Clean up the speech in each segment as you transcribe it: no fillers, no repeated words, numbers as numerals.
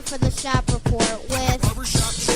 for the Shop Report with Barbershop Jay.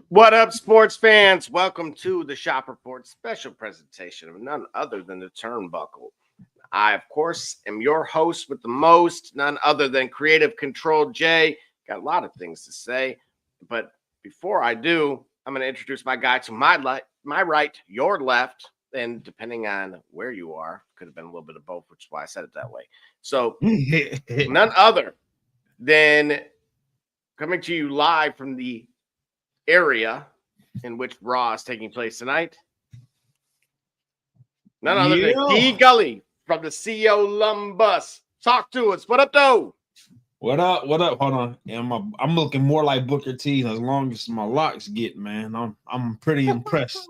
What up, sports fans? Welcome to the Shop Report special presentation of none other than the Turnbuckle. I, of course, am your host with the most, none other than Creative Control Jay. Got a lot of things to say, but before I do, I'm going to introduce my guy to my right, your left, and depending on where you are, could have been a little bit of both, which is why I said it that way. So, none other than coming to you live from the area in which Raw is taking place tonight. None other than D Gully from the CO Lumbus. Talk to us. What up, though? What up? What up? Hold on. I'm looking more like Booker T as long as my locks get, man. I'm pretty impressed.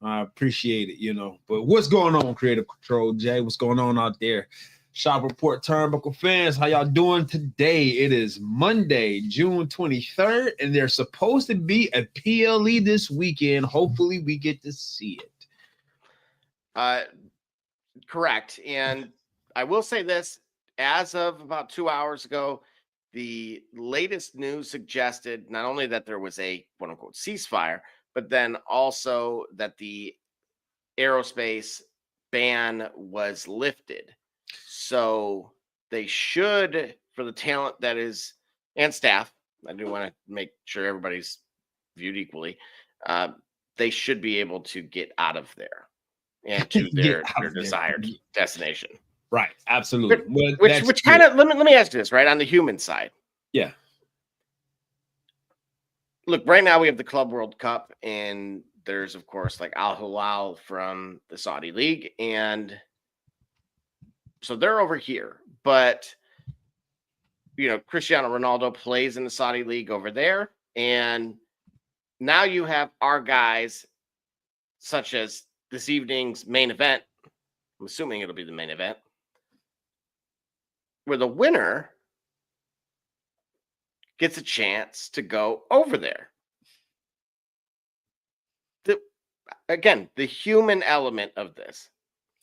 I appreciate it, you know. But what's going on, Creative Control Jay? What's going on out there? Shop Report Turnbuckle fans, how y'all doing today? It is Monday, June 23rd, and there's supposed to be a PLE this weekend. Hopefully, we get to see it. Correct. And I will say this, as of about 2 hours ago, the latest news suggested not only that there was a quote-unquote ceasefire, but then also that the aerospace ban was lifted. So they should, for the talent that is, and staff, I do want to make sure everybody's viewed equally, they should be able to get out of there and to their desired destination. Right, absolutely. Which kind of, let me ask you this, right, on the human side. Yeah. Look, right now we have the Club World Cup, and there's, of course, like Al Hilal from the Saudi League, and so they're over here, but, you know, Cristiano Ronaldo plays in the Saudi League over there. And now you have our guys, such as this evening's main event. I'm assuming it'll be the main event, where the winner gets a chance to go over there. Again, the human element of this.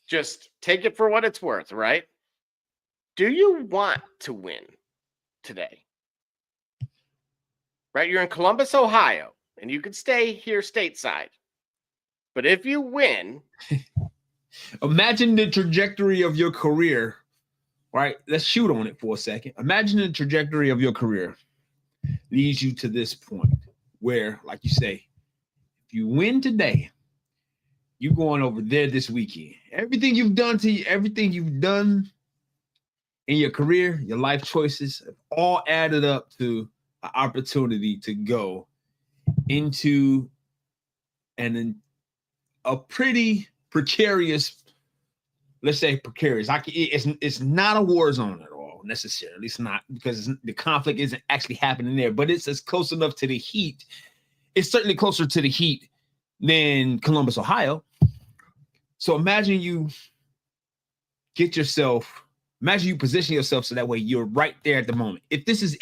Just take it for what it's worth, right? Do you want to win today? Right? You're in Columbus, Ohio, and you can stay here stateside. But if you win... Imagine the trajectory of your career, right? Let's shoot on it for a second. Imagine the trajectory of your career leads you to this point where, like you say, if you win today, you're going over there this weekend. Everything you've done in your career, your life choices, have all added up to an opportunity to go into a pretty precarious, let's say precarious. It's not a war zone at all necessarily. It's not, because the conflict isn't actually happening there, but it's as close enough to the heat. It's certainly closer to the heat than Columbus, Ohio. So imagine you position yourself so that way you're right there at the moment. If this is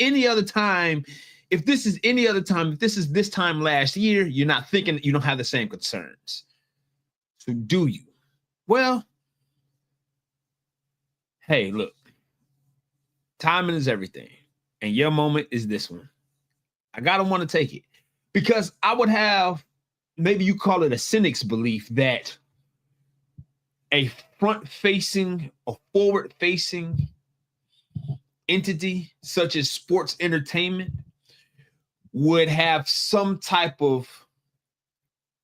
this time last year, you're not thinking, you don't have the same concerns. So do you? Well, hey, look, timing is everything. And your moment is this one. I gotta want to take it. Because I would have, maybe you call it a cynic's belief, that a front-facing, a forward-facing entity such as sports entertainment would have some type of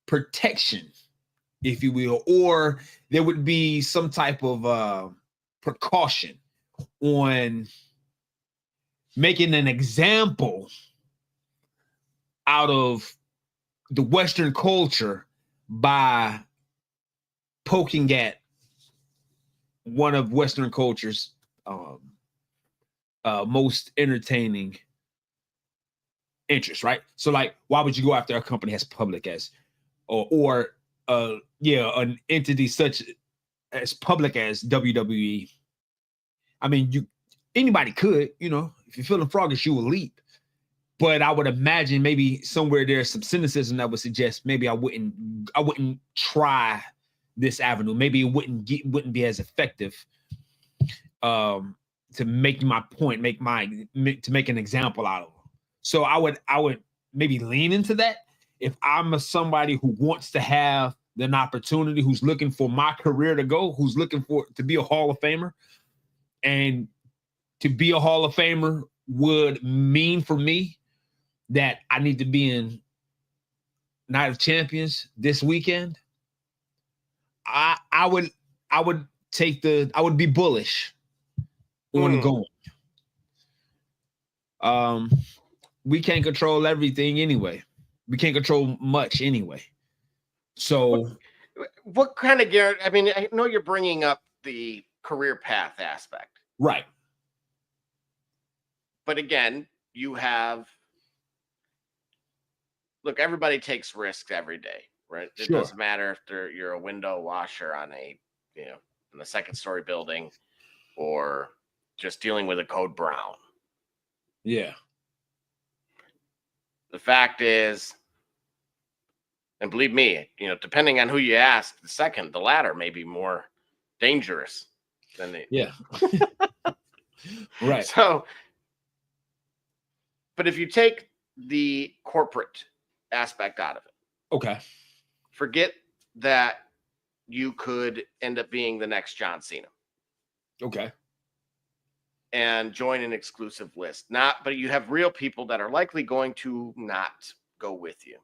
protection, if you will, or there would be some type of precaution on making an example out of the Western culture by poking at one of Western culture's most entertaining interests, right? So, like, why would you go after a company as public as, or an entity such as public as WWE? I mean, anybody could, if you're feeling froggish, you will leap. But I would imagine maybe somewhere there's some cynicism that would suggest maybe I wouldn't try this avenue. Maybe it wouldn't be as effective to make my point, to make an example out of them. So I would maybe lean into that if I'm somebody who wants to have an opportunity, who's looking for my career to go, who's looking to be a Hall of Famer. And to be a Hall of Famer would mean for me that I need to be in Night of Champions this weekend. I would be bullish on going. We can't control everything anyway. We can't control much anyway. So what kind of guarantee? I mean, I know you're bringing up the career path aspect. Right. But again, look, everybody takes risks every day, right? It doesn't matter if you're a window washer on in a second story building or just dealing with a code brown. Yeah. The fact is, and believe me, depending on who you ask, the latter may be more dangerous than the. Yeah. Right. So, but if you take the corporate aspect out of it, okay, forget that you could end up being the next John Cena. Okay. And join an exclusive list. But you have real people that are likely going to not go with you.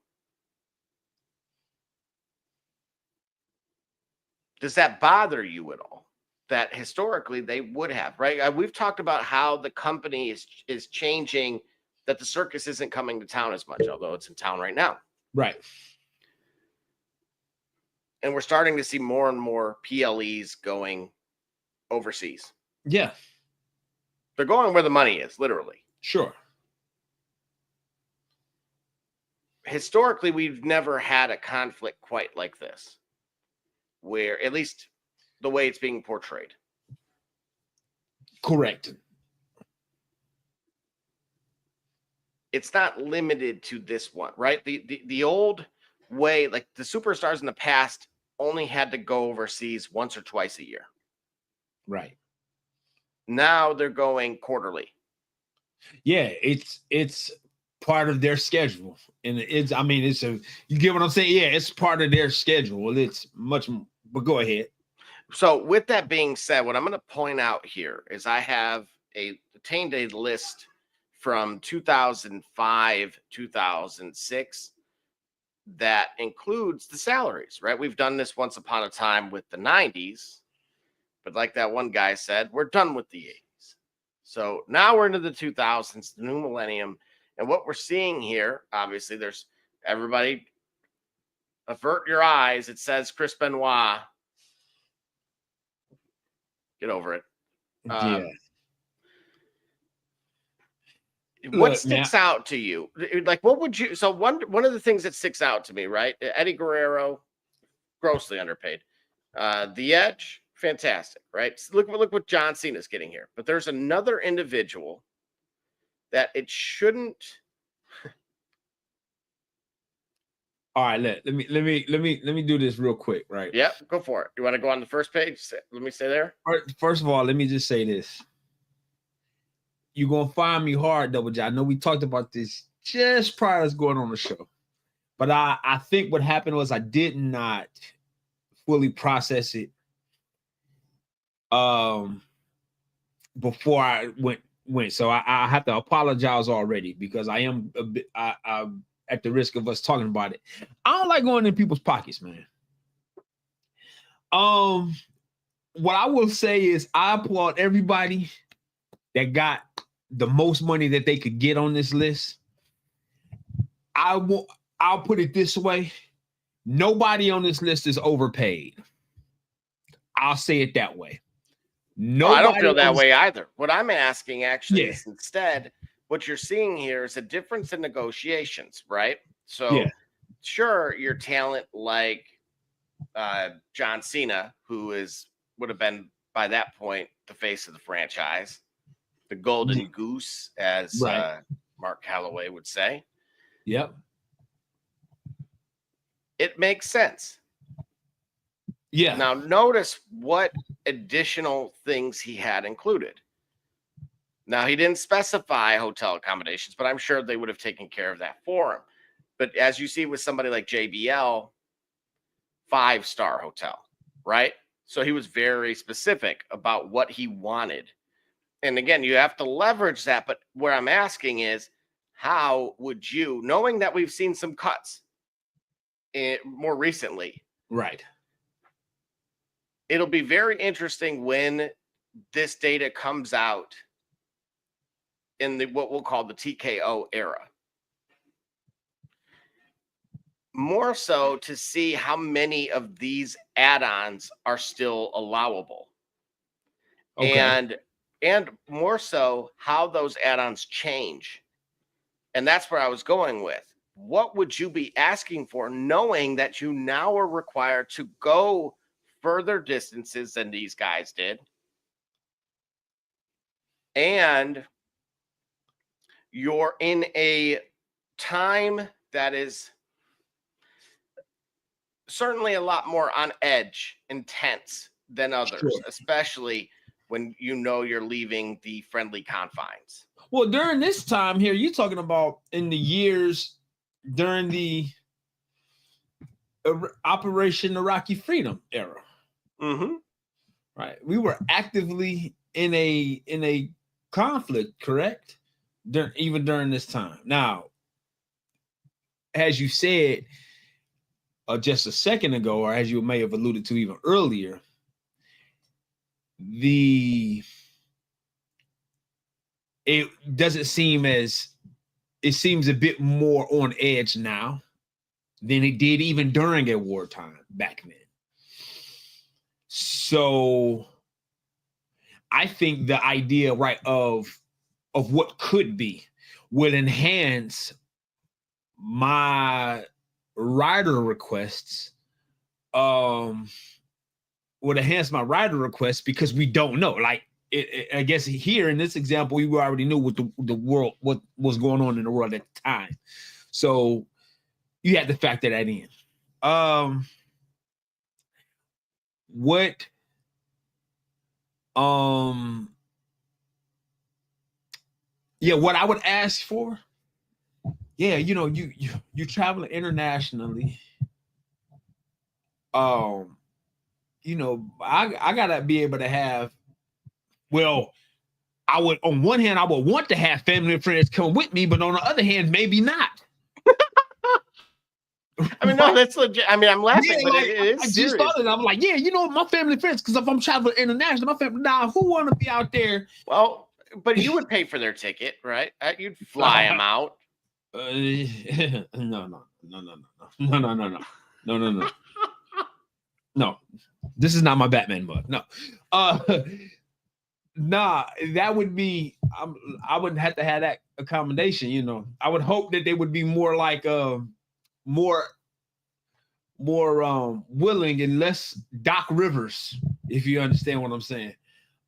Does that bother you at all? That historically they would have, right? We've talked about how the company is changing, that the circus isn't coming to town as much, although it's in town right now. Right. And we're starting to see more and more PLEs going overseas. Yeah. They're going where the money is, literally. Sure. Historically, we've never had a conflict quite like this, where at least the way it's being portrayed. Correct. It's not limited to this one, right? The old way, like the superstars in the past only had to go overseas once or twice a year. Right. Now they're going quarterly. Yeah, it's part of their schedule. And you get what I'm saying? Yeah, it's part of their schedule. It's much, but go ahead. So with that being said, what I'm going to point out here is I have obtained a list from 2005, 2006 that includes the salaries, right? We've done this once upon a time with the 90s, but like that one guy said, we're done with the 80s. So now we're into the 2000s, the new millennium. And what we're seeing here, obviously, there's everybody avert your eyes. It says Chris Benoit. Get over it. Yeah. What sticks out to you? Like, what would you? So one of the things that sticks out to me, right? Eddie Guerrero, grossly underpaid. The Edge, fantastic, right? Look what John Cena's getting here. But there's another individual that it shouldn't. All right, let me do this real quick, right? Yep, go for it. You want to go on the first page? Let me stay there. First of all, let me just say this. You're gonna find me hard, Double J. I know we talked about this just prior to going on the show, but I think what happened was I did not fully process it before I went went. So I have to apologize already because I am a bit I at the risk of us talking about it. I don't like going in people's pockets, man. What I will say is I applaud everybody that got the most money that they could get on this list. I'll put it this way. Nobody on this list is overpaid. I'll say it that way. No, I don't feel that on way either. What I'm asking actually Yeah. is instead, what you're seeing here is a difference in negotiations, right? So, Yeah. sure, your talent like John Cena, who would have been by that point the face of the franchise, the golden goose, as Right. Mark Calloway would say. Yep. It makes sense. Yeah. Now, notice what additional things he had included. Now, he didn't specify hotel accommodations, but I'm sure they would have taken care of that for him. But as you see with somebody like JBL, 5-star hotel, right? So he was very specific about what he wanted. And again, you have to leverage that. But what I'm asking is, how would you, knowing that we've seen some cuts more recently, Right. it'll be very interesting when this data comes out in what we'll call the TKO era. More so to see how many of these add-ons are still allowable. Okay. And more so how those add-ons change. And that's where I was going with. What would you be asking for, knowing that you now are required to go further distances than these guys did? And you're in a time that is certainly a lot more on edge, intense than others, Sure. especially when you know you're leaving the friendly confines. Well, during this time here, you're talking about in the years during the Operation Iraqi Freedom era. Mm-hmm. Right. We were actively in a conflict, correct? Even during this time. Now, as you said just a second ago, or as you may have alluded to even earlier, it doesn't seem as, it seems a bit more on edge now than it did even during a wartime back then. So I think the idea, right, of what could be would enhance my rider requests. Would enhance my rider requests because we don't know. Like, I guess here in this example, we already knew what the world, what was going on in the world at the time. So you had to factor that in. What I would ask for, you traveling internationally. I gotta be able to have, I would, on one hand, I would want to have family and friends come with me, but on the other hand, maybe not. I mean, no, that's legit. I mean, I'm laughing, but like, it is I just serious. started. I'm like, my family and friends, because if I'm traveling international, my family, who want to be out there? Well, but you would pay for their ticket, right? You'd fly them out. No. No, this is not my Batman mug. No, that would be. I wouldn't have to have that accommodation. I would hope that they would be more like more willing and less Doc Rivers, if you understand what I'm saying.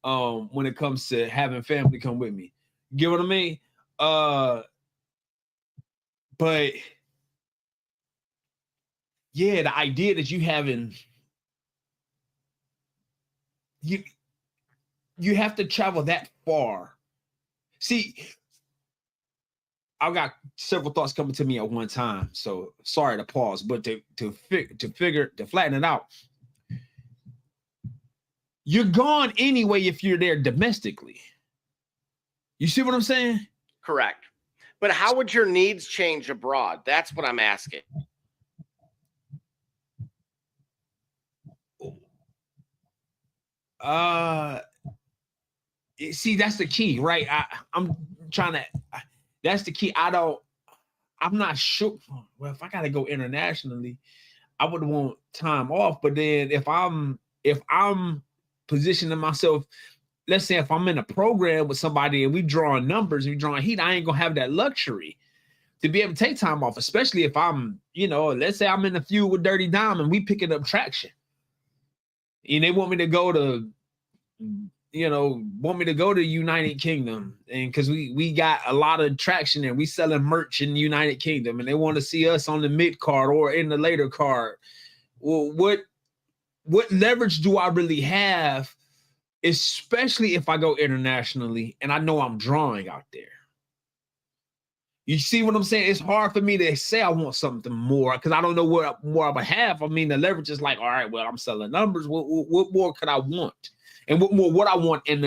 When it comes to having family come with me, get what I mean? But yeah, the idea that you have to travel that far. See, I've got several thoughts coming to me at one time, so sorry to pause, but to flatten it out, you're gone anyway if you're there domestically. You see what I'm saying? Correct. But how would your needs change abroad? That's what I'm asking. See, that's the key, right? I'm trying to. That's the key. I'm not sure. Well, if I gotta go internationally, I would want time off. But then if I'm positioning myself, let's say if I'm in a program with somebody and we drawing numbers and we drawing heat, I ain't gonna have that luxury to be able to take time off, especially if I'm, let's say I'm in a feud with Dirty Dom and we picking up traction. And they want me to go to, United Kingdom, and because we got a lot of traction and we selling merch in the United Kingdom, and they want to see us on the mid card or in the later card. Well, what leverage do I really have, especially if I go internationally and I know I'm drawing out there? You see what I'm saying? It's hard for me to say I want something more because I don't know what more I would have. I mean, the leverage is like, all right, well, I'm selling numbers. What more could I want? And what more would I want in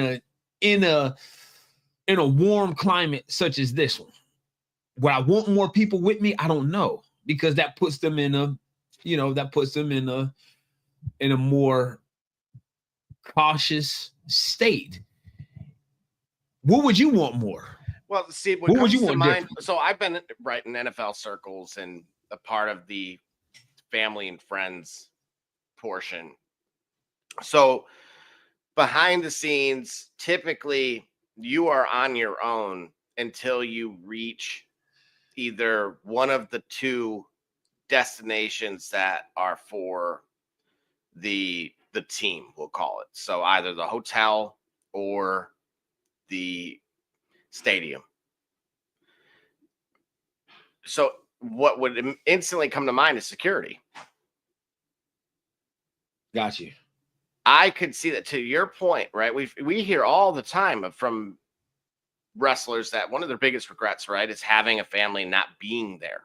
a warm climate such as this one? Would I want more people with me? I don't know, because that puts them in a more cautious state. What would you want more? Well, see, what would you want mind? So I've been in NFL circles and a part of the family and friends portion. So behind the scenes, typically you are on your own until you reach either one of the two destinations that are for the team, we'll call it. So either the hotel or the stadium. So what would instantly come to mind is security. Got you. I could see that, to your point, right? We hear all the time from wrestlers that one of their biggest regrets, right, is having a family and not being there.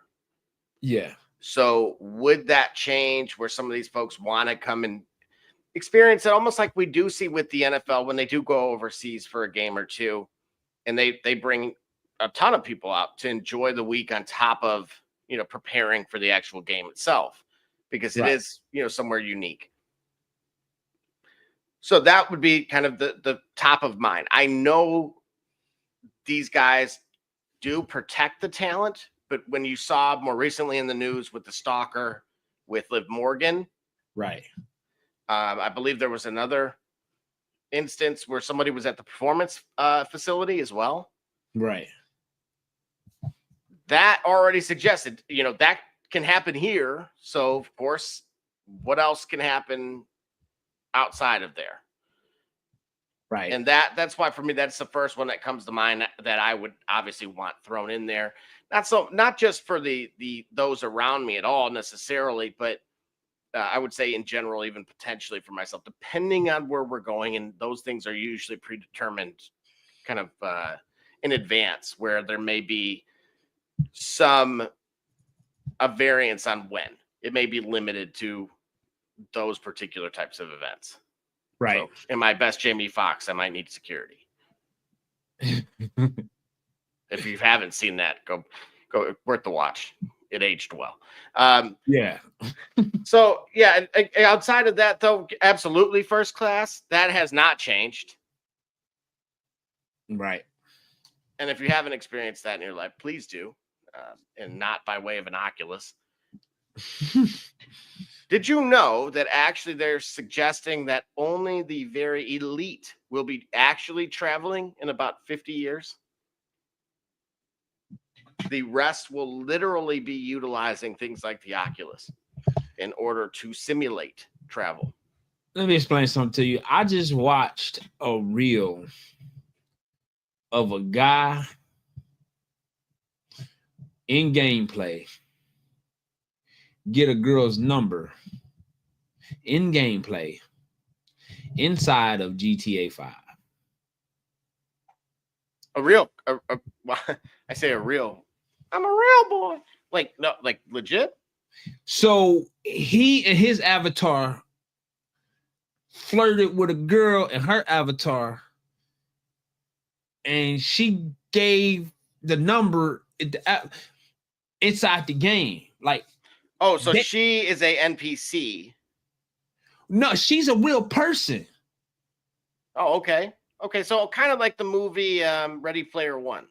Yeah. So would that change where some of these folks want to come and experience it, almost like we do see with the NFL when they do go overseas for a game or two, and they bring a ton of people out to enjoy the week on top of, preparing for the actual game itself, because it is, somewhere unique. So that would be kind of the top of mind. I know these guys do protect the talent, but when you saw more recently in the news with the stalker with Liv Morgan, right? I believe there was another instance where somebody was at the performance facility as well. Right. That already suggested, that can happen here. So, of course, what else can happen outside of there? Right. And that's why, for me, that's the first one that comes to mind that I would obviously want thrown in there. Not just for the those around me at all necessarily, but I would say in general, even potentially for myself, depending on where we're going. And those things are usually predetermined kind of in advance, where there may be a variance on when. It may be limited to those particular types of events. Right. So in my best Jamie Foxx, I might need security. If you haven't seen that, go worth the watch. It aged well. Yeah. So yeah, outside of that though, absolutely first class. That has not changed. Right. And if you haven't experienced that in your life, please do. And not by way of an Oculus. Did you know that actually they're suggesting that only the very elite will be actually traveling in about 50 years? The rest will literally be utilizing things like the Oculus in order to simulate travel. Let me explain something to you. I just watched a reel of a guy in gameplay get a girl's number in gameplay inside of GTA 5. I say a real. I'm a real boy. Like, no, like legit. So he and his avatar flirted with a girl, and her avatar and she gave the number inside the game. Like, oh, so she is a NPC. No, she's a real person. Oh, okay. Okay, so kind of like the movie Ready Player One.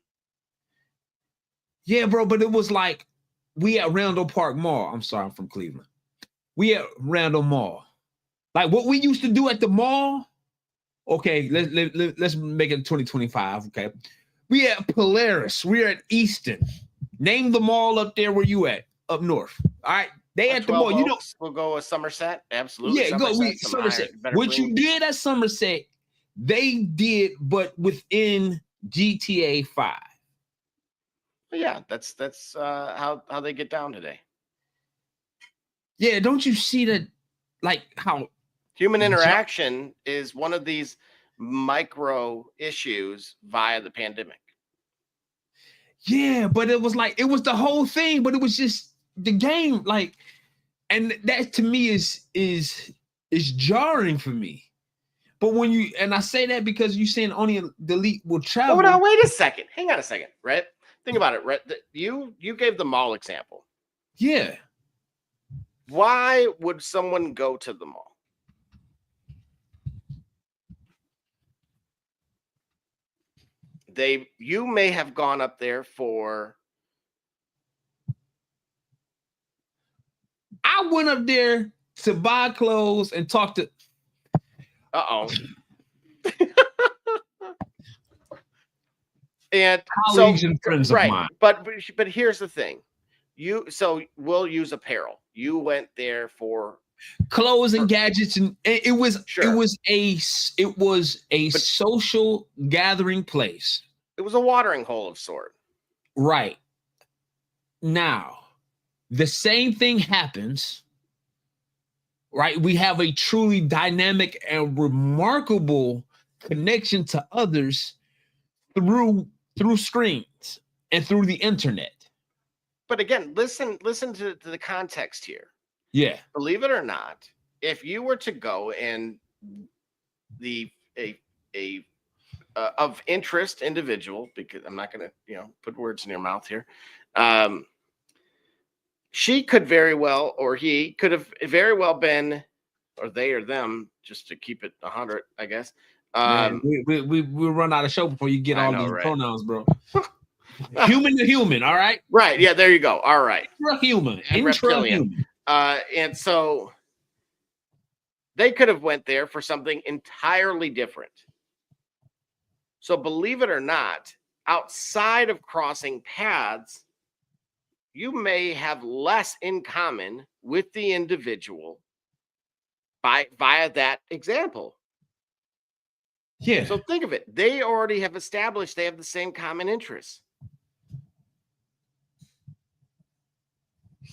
Yeah, bro, but it was like we at Randall Park Mall. I'm sorry, I'm from Cleveland. We at Randall Mall. Like what we used to do at the mall. Okay, let's make it 2025. Okay, we at Polaris. We're at Easton. Name the mall up there where you at up north. All right, they at the mall. You know, we'll go with Somerset. Absolutely, yeah, Somerset. What you did at Somerset, they did, but within GTA 5. Yeah, that's how they get down today. Yeah, don't you see that? Like how human interaction is one of these micro issues via the pandemic. Yeah, but it was the whole thing, but it was just the game, like, and that to me is jarring for me. But when you, and I say that because you saying only the elite will travel. Oh, no, wait a second. Hang on a second, right? Think about it, right? You gave the mall example. Yeah. Why would someone go to the mall? You may have gone up there for. I went up there to buy clothes and talk to. And colleagues and friends of mine. But here's the thing. We'll use apparel. You went there for clothes and gadgets, and it was a social gathering place. It was a watering hole of sort. Right. Now, the same thing happens. Right? We have a truly dynamic and remarkable connection to others through screens and through the internet. But again, listen to the context here. Yeah. Believe it or not, if you were to go and of interest individual, because I'm not going to, put words in your mouth here. She could very well, or he could have very well been, or they or them, just to keep it 100, I guess. We run out of show before you get all these pronouns, bro. Human to human, all right? Right. Yeah, there you go. All right. Intra-human. And so they could have went there for something entirely different. So believe it or not, outside of crossing paths, you may have less in common with the individual via that example. Yeah. So think of it. They already have established they have the same common interests.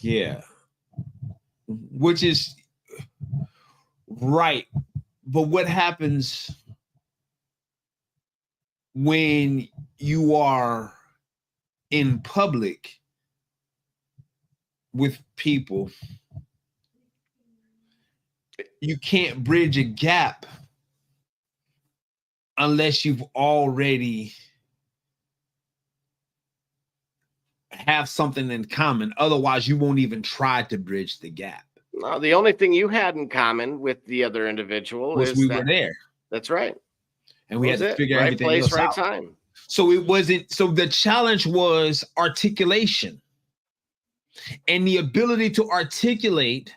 Yeah. Which is right. But what happens when you are in public with people? You can't bridge a gap unless you've already have something in common. Otherwise, you won't even try to bridge the gap. No, the only thing you had in common with the other individual was we were there. That's right. And we had to figure everything else out. Right time. So it wasn't. So the challenge was articulation and the ability to articulate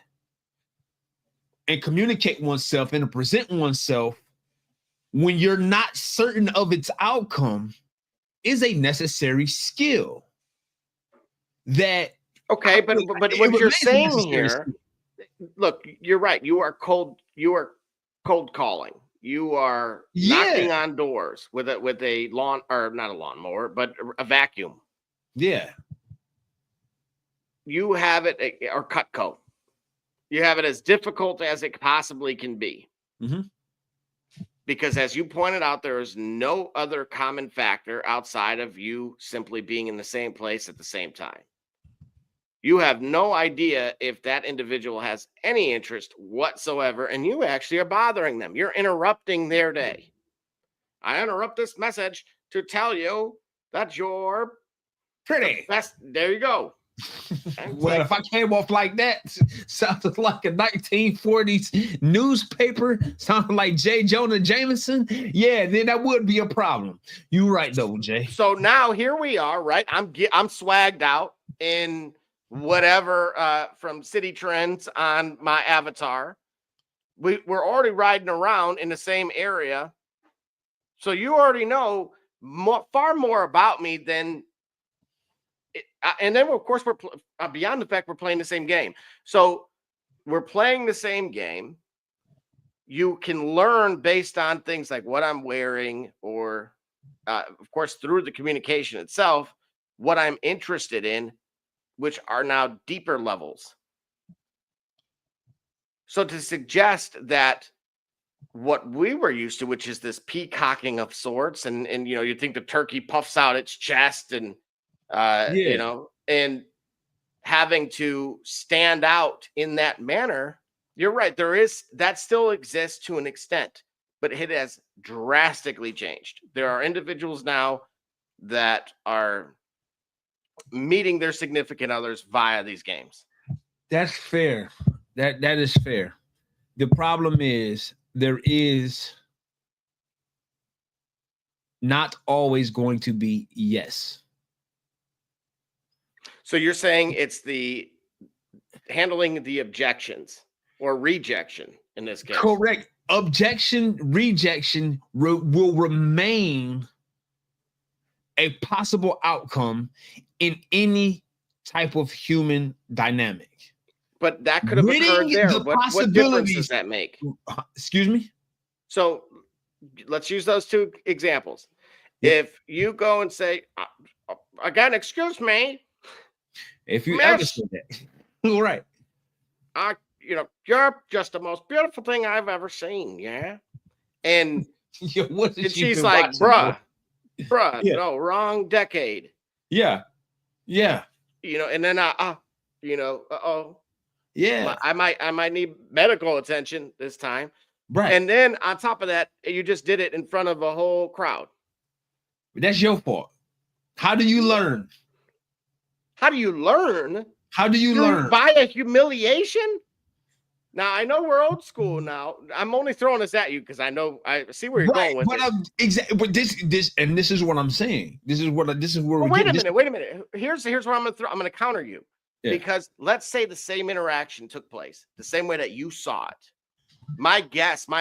and communicate oneself and to present oneself when you're not certain of its outcome is a necessary skill. That okay, but what you're saying here, look, you're right. You are cold calling. You are knocking on doors with a lawn, or not a lawnmower, but a vacuum. Yeah. You have it, or Cutco. You have it as difficult as it possibly can be. Mm-hmm. Because as you pointed out, there is no other common factor outside of you simply being in the same place at the same time. You have no idea if that individual has any interest whatsoever, and you actually are bothering them. You're interrupting their day. I interrupt this message to tell you that you're Pretty. best. There you go. Well, if I came off like that, sounded like a 1940s newspaper, sounded like J. Jonah Jameson, yeah, then that would be a problem. You're right, though, Jay. So now here we are, right? I'm swagged out in whatever from City Trends on my avatar. We're already riding around in the same area, so you already know far more about me than. And then of course we're beyond the fact we're playing the same game. So we're playing the same game. You can learn based on things like what I'm wearing, or of course through the communication itself, what I'm interested in, which are now deeper levels. So to suggest that what we were used to, which is this peacocking of sorts, and you know, you think the turkey puffs out its chest and you know, and having to stand out in that manner, you're right. That still exists to an extent, but it has drastically changed. There are individuals now that are meeting their significant others via these games. That's fair. That is fair. The problem is there is not always going to be yes. So you're saying it's the handling the objections or rejection in this case. Correct. Objection, rejection will remain a possible outcome in any type of human dynamic. But that could have occurred there. What difference does that make? Excuse me? So let's use those two examples. Yep. If you go and say, again, excuse me. If you ever say that. All right. You know, you're just the most beautiful thing I've ever seen. Yeah. And, and she's like, bruh, yeah. No, wrong decade. Yeah. Yeah. You know, and then you know, yeah, I might need medical attention this time. Right. And then on top of that, you just did it in front of a whole crowd. That's your fault. How do you learn? How do you learn? How do you learn? By a humiliation? Now, I know we're old school now. I'm only throwing this at you because I see where you're going with it. Exactly. But this is what I'm saying. This is where wait a minute. Here's what I'm gonna counter you. Yeah. Because let's say the same interaction took place the same way that you saw it. My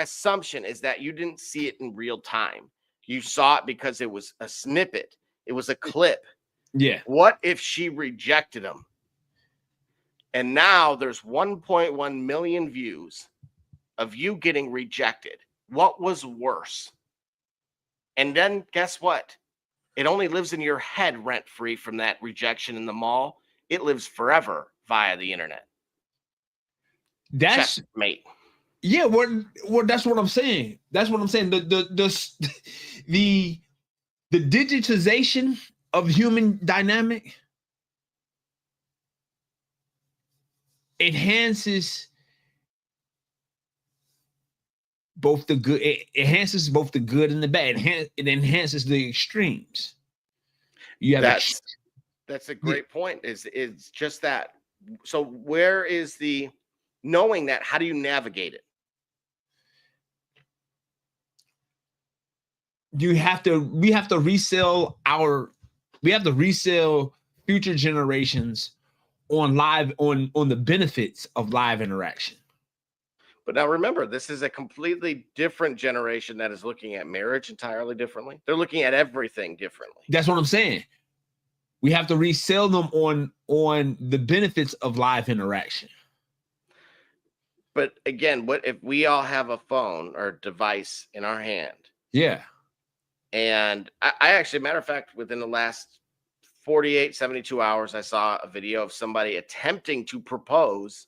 assumption is that you didn't see it in real time. You saw it because it was a snippet. It was a clip. Yeah. What if she rejected him? And now there's 1.1 million views of you getting rejected. What was worse? And then guess what? It only lives in your head rent-free from that rejection in the mall. It lives forever via the internet. That's checkmate. Yeah, well, that's what I'm saying. That's what I'm saying. The digitization of human dynamic enhances both the good. It enhances both the good and the bad. It enhances the extremes. You have that's a great point. It's just that. So where is the knowing that? How do you navigate it? We have to resell future generations on the benefits of live interaction. But now remember, this is a completely different generation that is looking at marriage entirely differently. They're looking at everything differently. That's what I'm saying. We have to resell them on the benefits of live interaction. But again, what if we all have a phone or device in our hand? Yeah. And I actually, matter of fact, within the last 48, 72 hours, I saw a video of somebody attempting to propose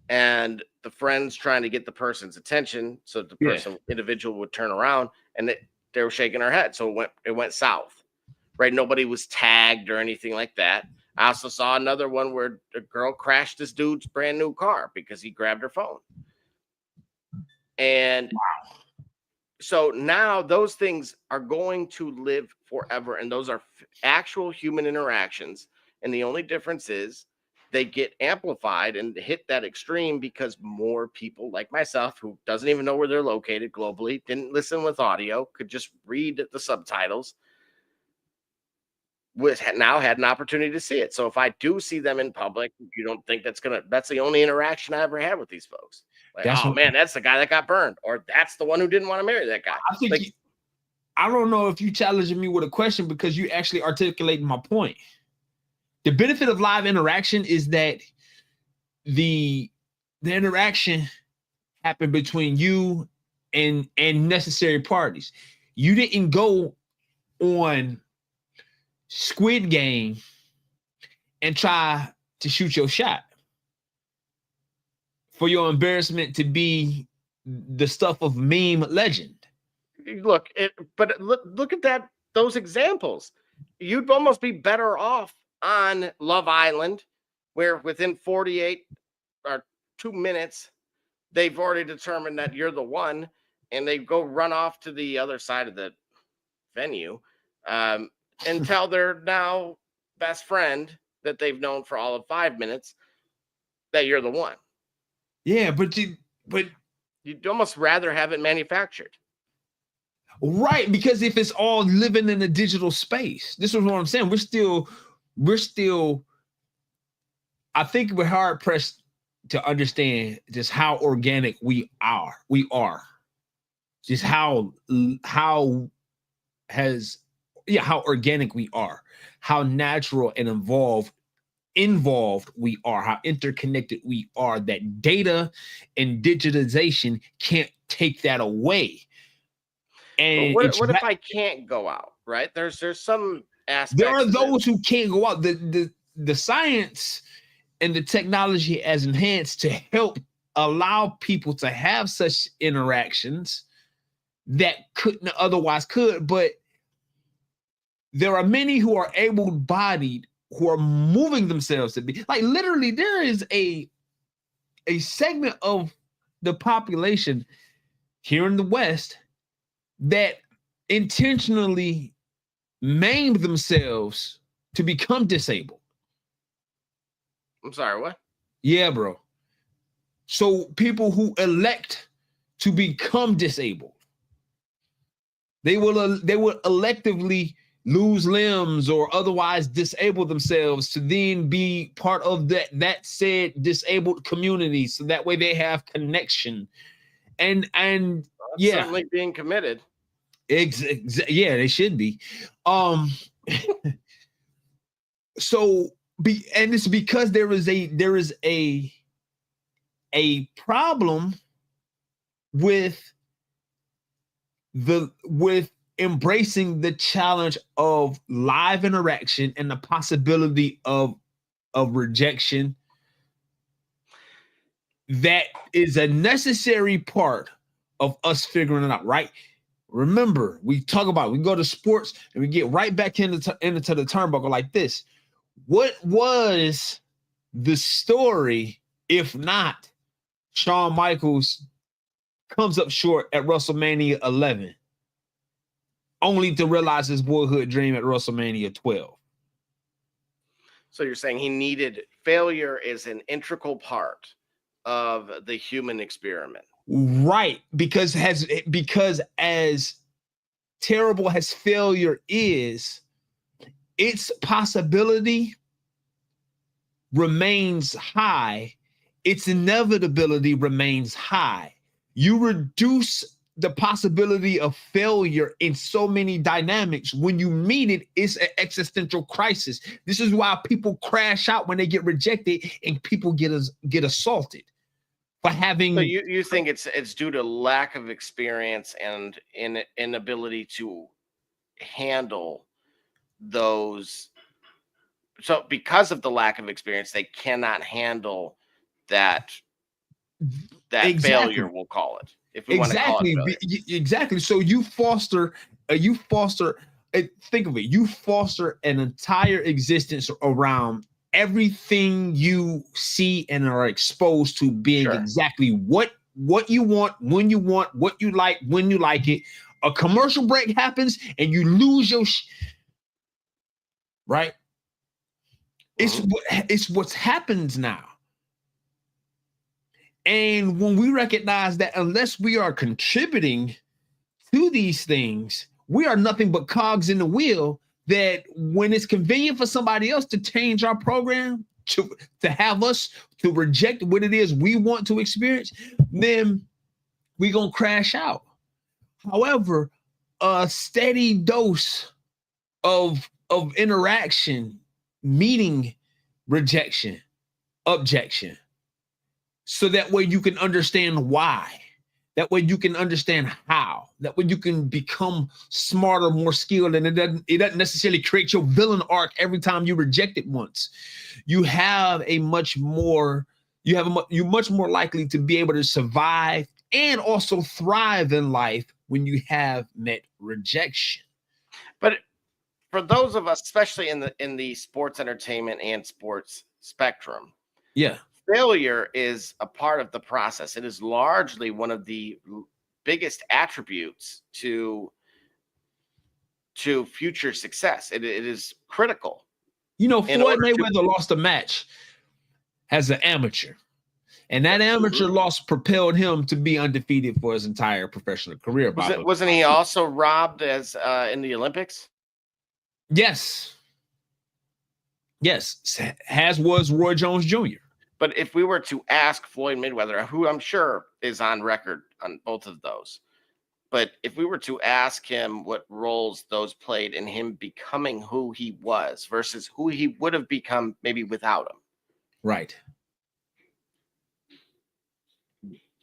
and the friends trying to get the person's attention. So the individual would turn around and they were shaking their head. So it went south, right? Nobody was tagged or anything like that. I also saw another one where a girl crashed this dude's brand new car because he grabbed her phone. And So now those things are going to live forever, and those are actual human interactions. And the only difference is they get amplified and hit that extreme because more people like myself, who doesn't even know where they're located globally, didn't listen with audio, could just read the subtitles, now had an opportunity to see it. So if I do see them in public, you don't think that's the only interaction I ever had with these folks. Like, That's oh what man, that's the guy that got burned, or that's the one who didn't want to marry that guy. I think. Like, I don't know if you challenging me with a question because you actually articulating my point. The benefit of live interaction is that the interaction happened between you and necessary parties. You didn't go on Squid Game and try to shoot your shot for your embarrassment to be the stuff of meme legend. look, look at those examples. You'd almost be better off on Love Island, where within 48 or 2 minutes, they've already determined that you're the one, and they go run off to the other side of the venue and tell their now best friend that they've known for all of 5 minutes that you're the one. Yeah, but you'd almost rather have it manufactured. Right, because if it's all living in a digital space, this is what I'm saying. We're still, I think we're hard pressed to understand just how organic we are. Just how organic we are, how natural and involved we are, how interconnected we are, that data and digitization can't take that away. And what if I can't go out, right? There's some aspects. There are those who can't go out. The science and the technology has enhanced to help allow people to have such interactions that couldn't otherwise could, but there are many who are able-bodied who are moving themselves to be like, literally there is a segment of the population here in the West that intentionally maimed themselves to become disabled. I'm sorry, what? Yeah, bro. So people who elect to become disabled, they will electively lose limbs or otherwise disable themselves to then be part of that said disabled community, so that way they have connection. And yeah, certainly being committed. Yeah, they should be. So and it's because there is a problem with embracing the challenge of live interaction and the possibility of rejection. That is a necessary part of us figuring it out, right? Remember, we go to sports and we get right back into the turnbuckle like this. What was the story if not Shawn Michaels comes up short at WrestleMania 11, only to realize his boyhood dream at WrestleMania 12? So you're saying failure is an integral part of the human experiment. Right, because as terrible as failure is, its possibility remains high, its inevitability remains high. You reduce the possibility of failure in so many dynamics. When you meet it, it's an existential crisis. This is why people crash out when they get rejected and people get assaulted. For having, so you think it's due to lack of experience and inability to handle those. So because of the lack of experience, they cannot handle that exactly. Failure, we'll call it, if we want to call it failure. Exactly. So you foster think of it, you foster an entire existence around everything you see and are exposed to being exactly what what you want, when you want, what you like, when you like it. A commercial break happens and you lose your right? It's what's happens now. And when we recognize that unless we are contributing to these things, we are nothing but cogs in the wheel, that when it's convenient for somebody else to change our program, to have us to reject what it is we want to experience, then we're going to crash out. However, a steady dose of interaction, meeting rejection, objection, so that way you can understand why. That way you can understand how. That way you can become smarter, more skilled, and it doesn't necessarily create your villain arc every time you reject it once. You're much more likely to be able to survive and also thrive in life when you have met rejection. But for those of us, especially in the sports entertainment and sports spectrum, yeah, failure is a part of the process. It is largely one of the biggest attributes to future success. It is critical. Floyd Mayweather lost a match as an amateur, and that amateur loss propelled him to be undefeated for his entire professional career. Wasn't he also robbed as in the Olympics? Yes, as was Roy Jones Jr. But if we were to ask Floyd Mayweather, who I'm sure is on record on both of those, but if we were to ask him what roles those played in him becoming who he was versus who he would have become maybe without him. Right.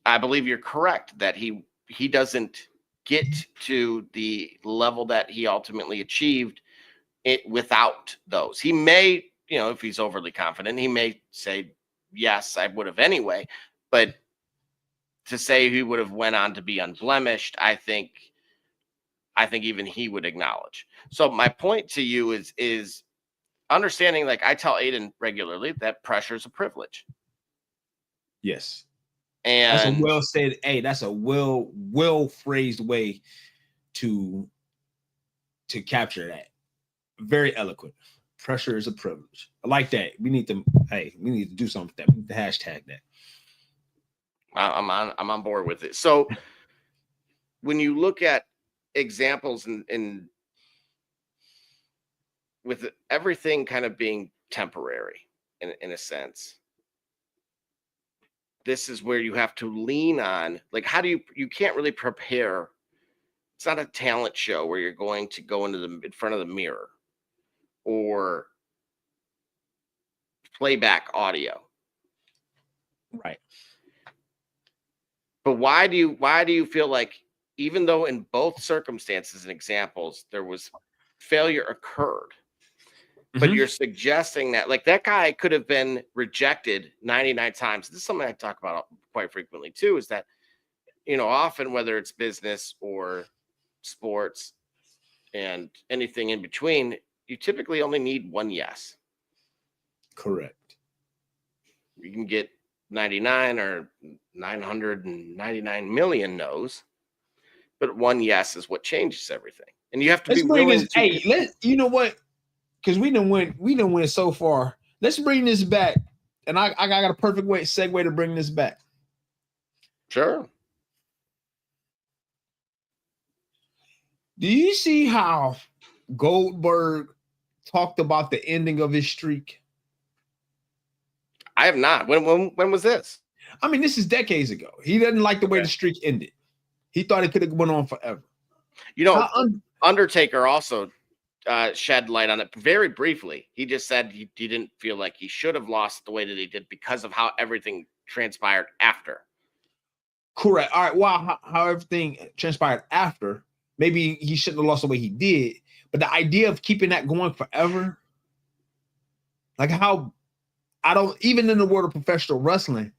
I believe you're correct that he doesn't get to the level that he ultimately achieved it without those. He may, if he's overly confident, he may say, yes, I would have anyway. But to say he would have went on to be unblemished, I think even he would acknowledge. So my point to you is understanding, like I tell Aiden regularly, that pressure is a privilege. Yes. And that's a well said. Hey, that's a well phrased way to capture that. Very eloquent. Pressure is a privilege. I like that. We need to do something with that. We need to hashtag that. I'm on board with it. So when you look at examples in with everything kind of being temporary in a sense, this is where you have to lean on, like, how do you can't really prepare. It's not a talent show where you're going to go in front of the mirror or playback audio. Right. But why do you feel like, even though in both circumstances and examples there was failure occurred, but you're suggesting that, like, that guy could have been rejected 99 times. This is something I talk about quite frequently too, is that, often, whether it's business or sports and anything in between, you typically only need one yes. Correct. You can get 99 or 999 million no's, but one yes is what changes everything. And you have to be willing to. You know what? Because we done went so far. Let's bring this back. And I got a perfect segue to bring this back. Sure. Do you see how Goldberg talked about the ending of his streak? I have not. When was this? I mean, this is decades ago. He doesn't like the way the streak ended. He thought it could have went on forever. Undertaker also shed light on it very briefly. He just said he didn't feel like he should have lost the way that he did because of how everything transpired after. Correct. All right. Well, how everything transpired after, maybe he shouldn't have lost the way he did. But the idea of keeping that going forever, like how I don't, even in the world of professional wrestling,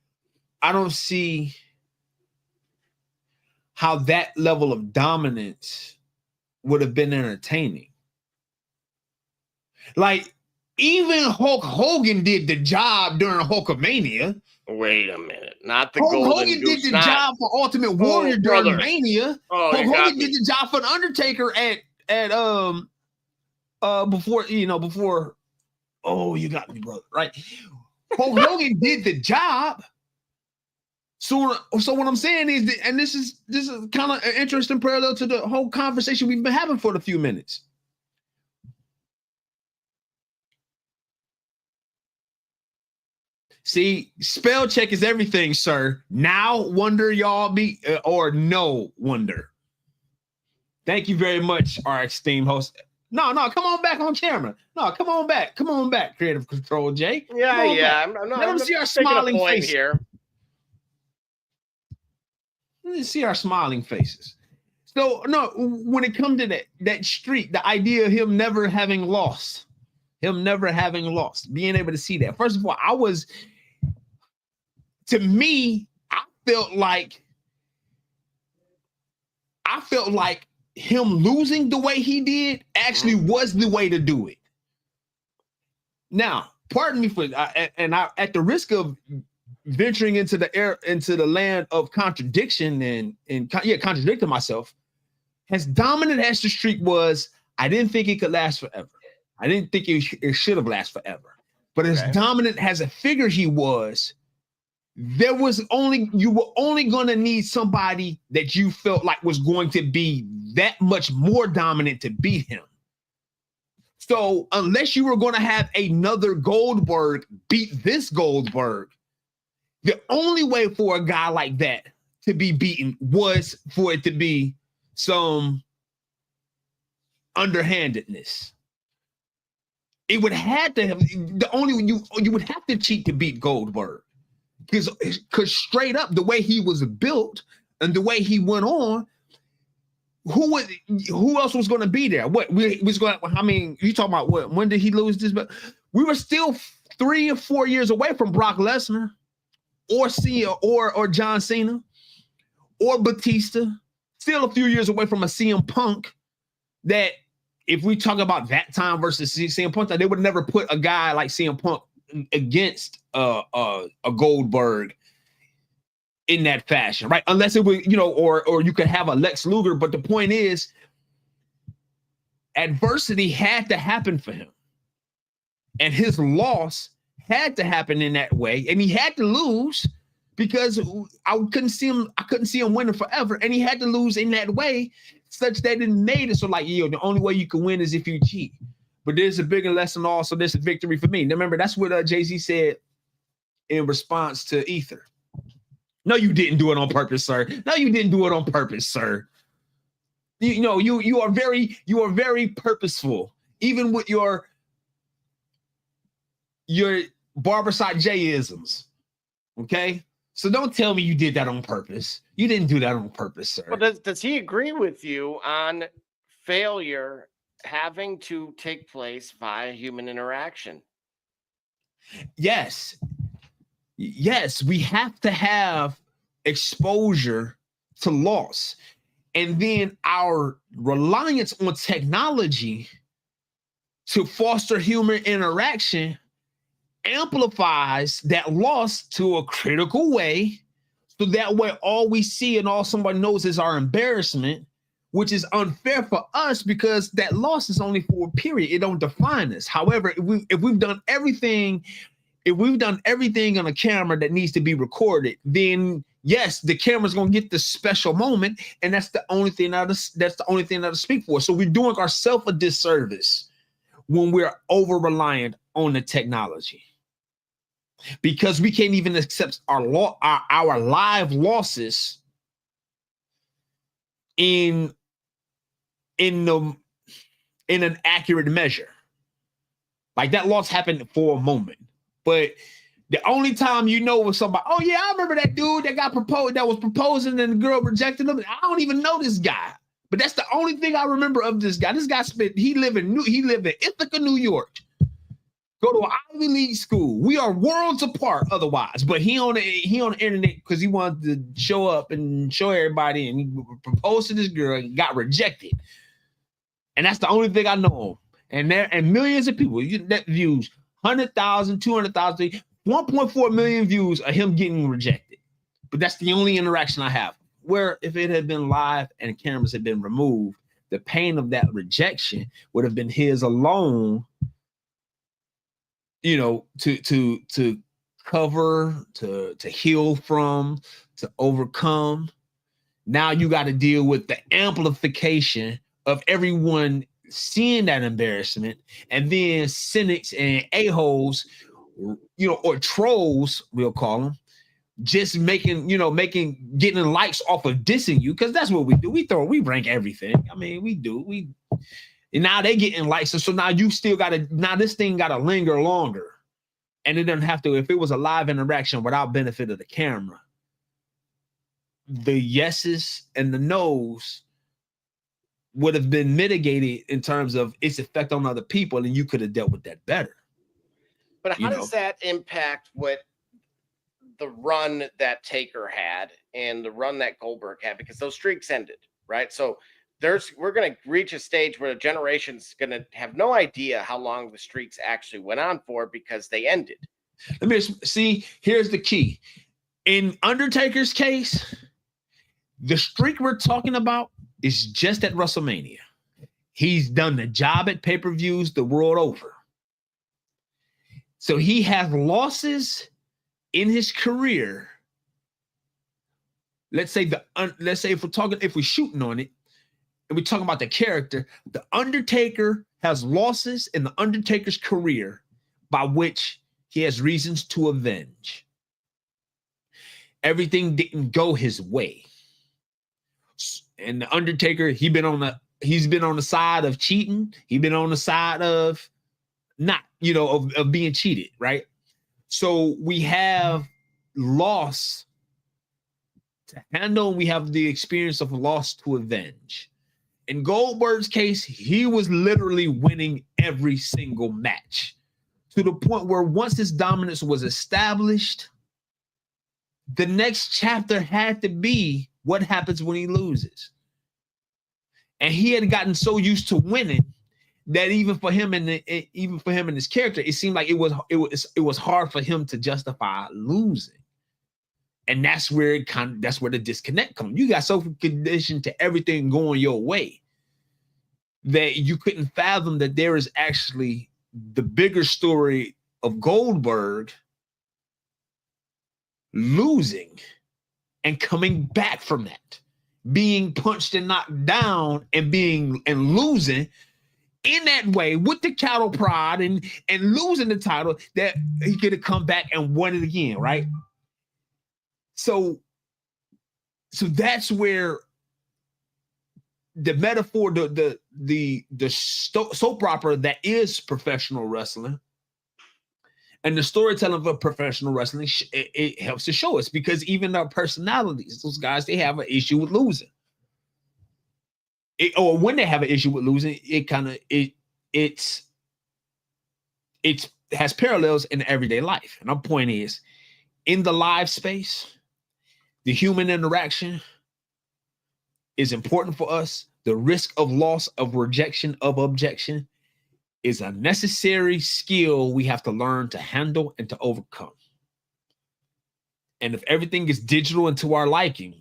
I don't see how that level of dominance would have been entertaining. Like, Even Hulk Hogan did the job during Hulkamania. Wait a minute, not the Hulk Golden Hogan Goose. did the job for Ultimate Warrior during brother. Mania. Oh, Hulk Hogan did the job for the Undertaker at before. Oh, you got me, brother. Right? Hulk Hogan did the job. So what I'm saying is, and this is kind of an interesting parallel to the whole conversation we've been having for a few minutes. See, spell check is everything, sir. Now wonder y'all be or no wonder. Thank you very much, our esteemed host. No, come on back on camera. No, come on back, Creative Control Jay. Yeah. Let them see our smiling faces here. Let me see our smiling faces. So, no, when it comes to that streak, the idea of him never having lost, being able to see that. First of all, I felt like him losing the way he did actually was the way to do it. Now, pardon me for, at the risk of venturing into the land of contradiction and contradicting myself, as dominant as the streak was, I didn't think it could last forever. I didn't think it should have lasted forever. But as dominant as a figure he was, you were only going to need somebody that you felt like was going to be that much more dominant to beat him. So unless you were going to have another Goldberg beat this Goldberg, the only way for a guy like that to be beaten was for it to be some underhandedness. It would have to have you would have to cheat to beat Goldberg. Because straight up, the way he was built and the way he went on, who else was going to be there? You talking about what? When did he lose this? But we were still 3 or 4 years away from Brock Lesnar, or Cena, or John Cena, or Batista. Still a few years away from a CM Punk. That if we talk about that time versus CM Punk, they would never put a guy like CM Punk against a Goldberg in that fashion, right? Unless it was, or you could have a Lex Luger. But the point is, adversity had to happen for him, and his loss had to happen in that way, and he had to lose because I couldn't see him winning forever, and he had to lose in that way, such that it made it so like, the only way you can win is if you cheat. But there's a bigger lesson also. There's a victory for me. Now, remember, that's what Jay-Z said in response to Ether. No, you didn't do it on purpose, sir. No, you didn't do it on purpose, sir. You are very purposeful, even with your barbershop J-isms. Okay? So don't tell me you did that on purpose. You didn't do that on purpose, sir. Well, does he agree with you on failure having to take place via human interaction? Yes, we have to have exposure to loss. And then our reliance on technology to foster human interaction amplifies that loss to a critical way. So that way, all we see and all somebody knows is our embarrassment, which is unfair for us because that loss is only for a period. It don't define us. However, if we've done everything on a camera that needs to be recorded, then yes, the camera's gonna get the special moment, and that's the only thing that'll speak for us. So we're doing ourselves a disservice when we're over reliant on the technology, because we can't even accept our live losses in an accurate measure. Like that loss happened for a moment, but the only time was somebody, oh yeah, I remember that dude that was proposing and the girl rejected him. I don't even know this guy, but that's the only thing I remember of this guy. This guy he lived in Ithaca, New York. Go to an Ivy League school. We are worlds apart otherwise, but he on the internet because he wanted to show up and show everybody, and he proposed to this girl and got rejected. And that's the only thing I know. and millions of people that views 100,000, 200,000, 1.4 million views of him getting rejected. But that's the only interaction I have. Where if it had been live and cameras had been removed, the pain of that rejection would have been his alone, you know, to cover, to heal from, to overcome. Now you got to deal with the amplification of everyone seeing that embarrassment, and then cynics and a-holes, you know, or trolls, we'll call them, just getting likes off of dissing you, because that's what we do. We rank everything. I mean, we do. And now they getting likes. So now you still now this thing gotta linger longer. And it doesn't have to, if it was a live interaction without benefit of the camera, the yeses and the nos would have been mitigated in terms of its effect on other people, and you could have dealt with that better. But how does that impact what the run that Taker had and the run that Goldberg had? Because those streaks ended, right? So we're going to reach a stage where a generation's going to have no idea how long the streaks actually went on for because they ended. Let me see. Here's the key. In Undertaker's case, the streak we're talking about is just at WrestleMania. He's done the job at pay-per-views the world over. So he has losses in his career. Let's say if we're shooting on it, and we're talking about the character, the Undertaker has losses in the Undertaker's career by which he has reasons to avenge. Everything didn't go his way. And the Undertaker, he's been on the side of cheating. He's been on the side of not, of being cheated, right? So we have loss to handle, and we have the experience of loss to avenge. In Goldberg's case, he was literally winning every single match to the point where once his dominance was established, the next chapter had to be what happens when he loses. And he had gotten so used to winning that even for him and his character, it seemed like it was hard for him to justify losing. And that's where the disconnect comes. You got so conditioned to everything going your way that you couldn't fathom that there is actually the bigger story of Goldberg losing and coming back from that, being punched and knocked down and losing in that way with the cattle prod and losing the title, that he could have come back and won it again, right? So that's where the metaphor, the soap opera that is professional wrestling and the storytelling of professional wrestling, it helps to show us, because even their personalities, those guys, they have an issue with losing. Or when they have an issue with losing, it has parallels in everyday life. And our point is, in the live space, the human interaction is important for us. The risk of loss, of rejection, of objection is a necessary skill we have to learn to handle and to overcome. And if everything is digital and to our liking,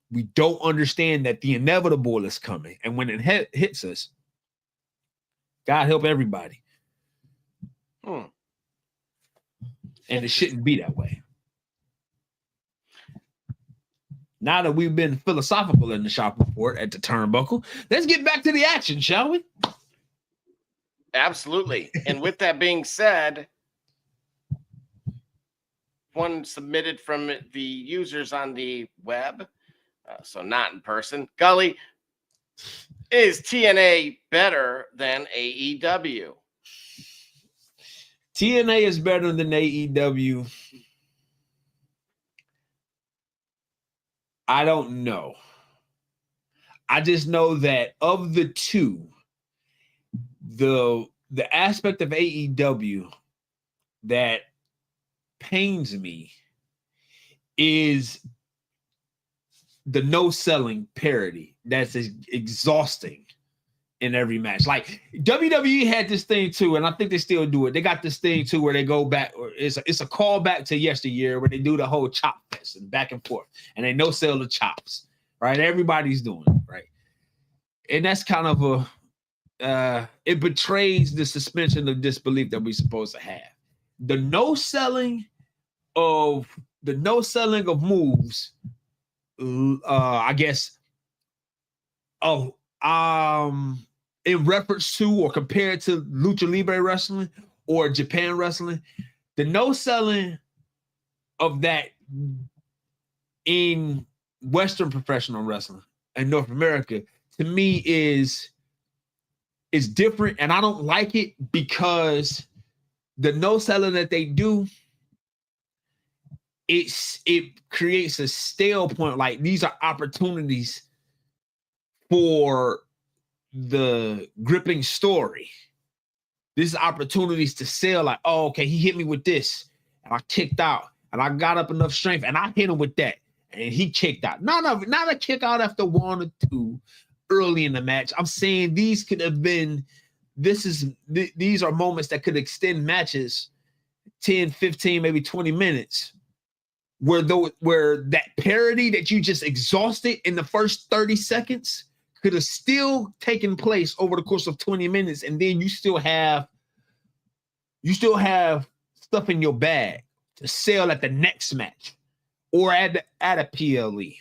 we don't understand that the inevitable is coming. And when it hits us, God help everybody. And it shouldn't be that way. Now that we've been philosophical in the shop report at the Turnbuckle, let's get back to the action, shall we? Absolutely. And with that being said, one submitted from the users on the web, so not in person. Gully, is TNA better than AEW? TNA is better than AEW. I don't know. I just know that of the two, the aspect of AEW that pains me is the no selling parody. That's exhausting in every match. Like WWE had this thing too, and I think they still do it. They got this thing too where they go back, or it's a callback to yesteryear where they do the whole chop fest and back and forth, and they no sell the chops, right? Everybody's doing it, right? And that's kind of it betrays the suspension of disbelief that we're supposed to have. The no selling of moves, I guess. In reference to or compared to Lucha Libre wrestling or Japan wrestling, the no selling of that in Western professional wrestling and North America, to me, is different, and I don't like it because the no selling that they do, it creates a stale point. Like, these are opportunities for the gripping story. This is opportunities to sell, like, oh, okay, he hit me with this, and I kicked out, and I got up enough strength, and I hit him with that, and he kicked out. Not a kick out after 1 or 2 early in the match. I'm saying these could have been, these are moments that could extend matches 10, 15, maybe 20 minutes, where that parody that you just exhausted in the first 30 seconds could have still taken place over the course of 20 minutes, and then you still have stuff in your bag to sell at the next match or at a PLE.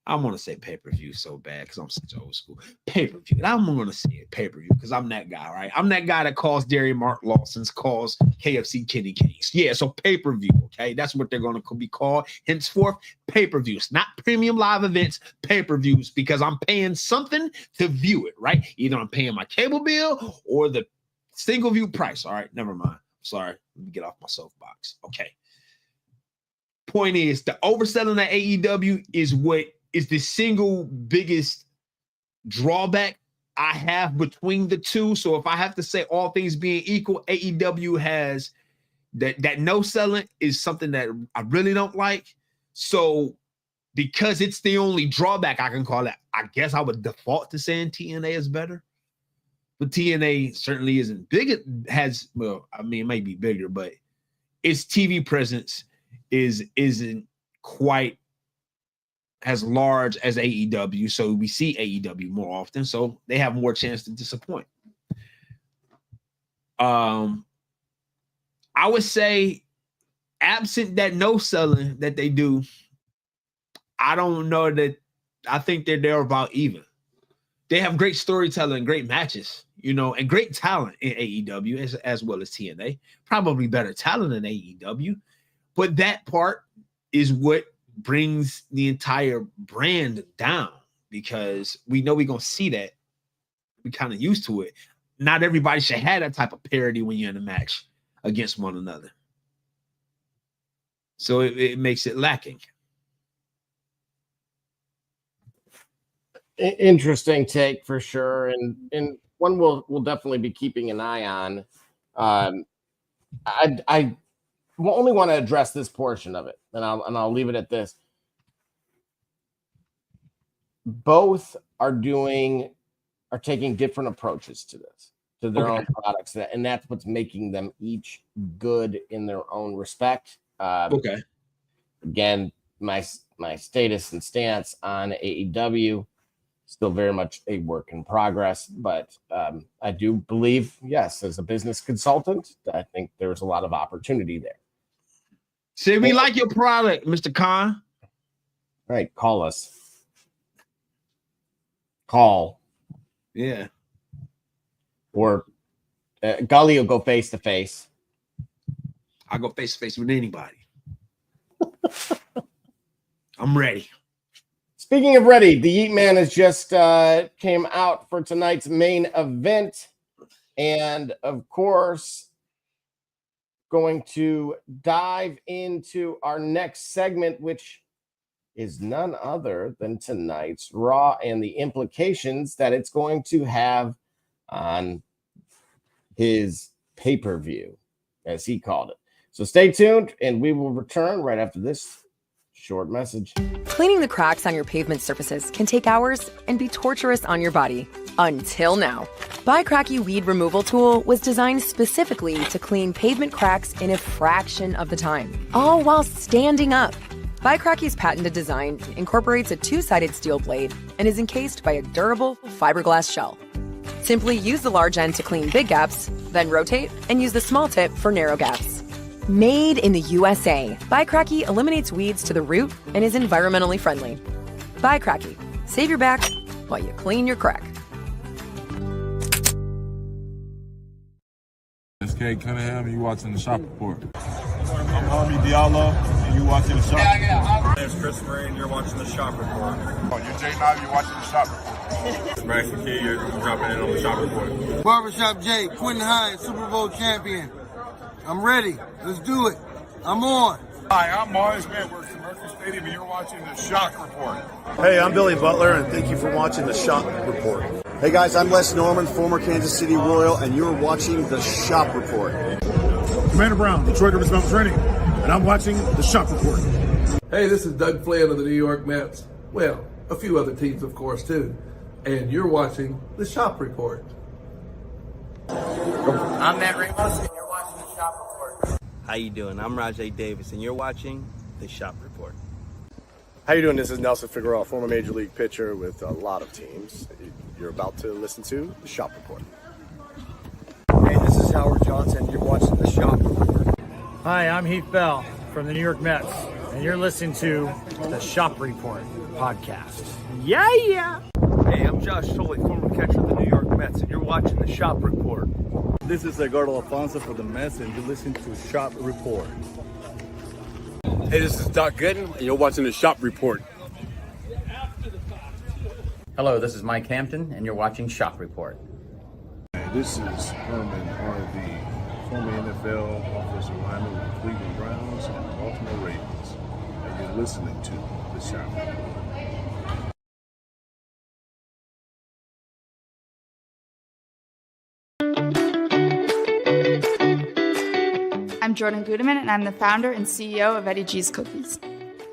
I want to say pay-per-view so bad because I'm such old school. Pay-per-view. I'm going to say it pay-per-view because I'm that guy, right? I'm that guy that calls Dairy Mark Lawson's, calls KFC Kenny K's. Yeah, so pay-per-view, okay? That's what they're going to be called henceforth, pay-per-views. Not premium live events, pay-per-views, because I'm paying something to view it, right? Either I'm paying my cable bill or the single view price. All right, never mind. Sorry. Let me get off my soapbox. Okay. Point is, the overselling at AEW is the single biggest drawback I have between the two. So if I have to say all things being equal, AEW has that no selling is something that I really don't like. So because it's the only drawback I can call it, I guess I would default to saying TNA is better. But TNA certainly isn't big. It may be bigger, but its TV presence isn't quite as large as AEW, so we see AEW more often, so they have more chance to disappoint. I would say, absent that no selling that they do, I don't know that I think they're about even. They have great storytelling, great matches, and great talent in AEW as well as TNA. Probably better talent in AEW, but that part is what brings the entire brand down, because we know we're going to see that. We're kind of used to it. Not everybody should have that type of parody when you're in a match against one another. So it makes it lacking. Interesting take for sure. And one we'll definitely be keeping an eye on. I only want to address this portion of it, and I'll leave it at this. Both are taking different approaches to this, to their own products, and that's what's making them each good in their own respect. Again, my status and stance on AEW still very much a work in progress, but I do believe, yes, as a business consultant, I think there's a lot of opportunity there. Say we like your product, Mr. Khan. All right, call us. Call. Yeah. Or Gully will go face to face. I'll go face to face with anybody. I'm ready. Speaking of ready, the Yeet Man has just came out for tonight's main event. And of course, going to dive into our next segment, which is none other than tonight's Raw and the implications that it's going to have on his pay-per-view, as he called it. So stay tuned, and we will return right after this short message. Cleaning the cracks on your pavement surfaces can take hours and be torturous on your body. Until now. Buy Cracky Weed Removal Tool was designed specifically to clean pavement cracks in a fraction of the time, all while standing up. Buy Cracky's patented design incorporates a two-sided steel blade and is encased by a durable fiberglass shell. Simply use the large end to clean big gaps, then rotate and use the small tip for narrow gaps. Made in the USA, Buy Cracky eliminates weeds to the root and is environmentally friendly. Buy Cracky. Save your back while you clean your crack. It's Kate Cunningham, and you watching the Shop Report. I'm Harvey Diallo, and you watching the Shop Report. My name's Chris Murray, and you're watching the Shop Report. Oh, you're Jay Knight, you're watching the Shop Report. It's Braxton Key, you're dropping in on the Shop Report. Barbershop Jay, Quentin Hines, Super Bowl champion. I'm ready. Let's do it. I'm on. Hi, I'm Mars Man. We're at Mercury Stadium, and you're watching the Shock Report. Hey, I'm Billy Butler, and thank you for watching the Shop Report. Hey guys, I'm Les Norman, former Kansas City Royal, and you're watching the Shop Report. Commander Brown, Detroit Rivers Mountain Training, and I'm watching the Shop Report. Hey, this is Doug Flynn of the New York Mets. Well, a few other teams, of course, too. And you're watching the Shop Report. I'm Matt Ramos, and you're watching the Shop Report. How you doing? I'm Rajay Davis, and you're watching the Shop Report. How you doing? This is Nelson Figueroa, former Major League pitcher with a lot of teams. You're about to listen to the Shop Report. Hey, this is Howard Johnson. You're watching the Shop Report. Hi, I'm Heath Bell from the New York Mets, and you're listening to the Shop Report podcast. Yeah! Hey, I'm Josh Tolley, former catcher of the New York Mets, and you're watching the Shop Report. This is Edgardo Alfonso for the Mets, and you're listening to Shop Report. Hey, this is Doc Gooden, and you're watching the Shop Report. Hello, this is Mike Hampton, and you're watching Shop Report. Hey, this is Herman Harvey, former NFL offensive lineman with the Cleveland Browns and the Baltimore Ravens, and you're listening to the Shop Report. I'm Jordan Gudeman, and I'm the founder and CEO of Eddie G's Cookies.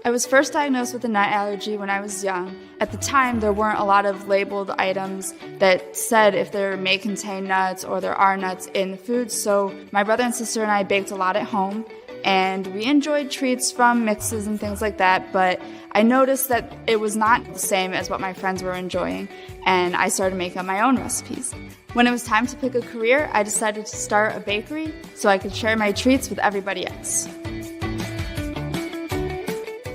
I was first diagnosed with a nut allergy when I was young. At the time, there weren't a lot of labeled items that said if there may contain nuts or there are nuts in the food, so my brother and sister and I baked a lot at home, and we enjoyed treats from mixes and things like that, but I noticed that it was not the same as what my friends were enjoying, and I started making up my own recipes. When it was time to pick a career, I decided to start a bakery so I could share my treats with everybody else.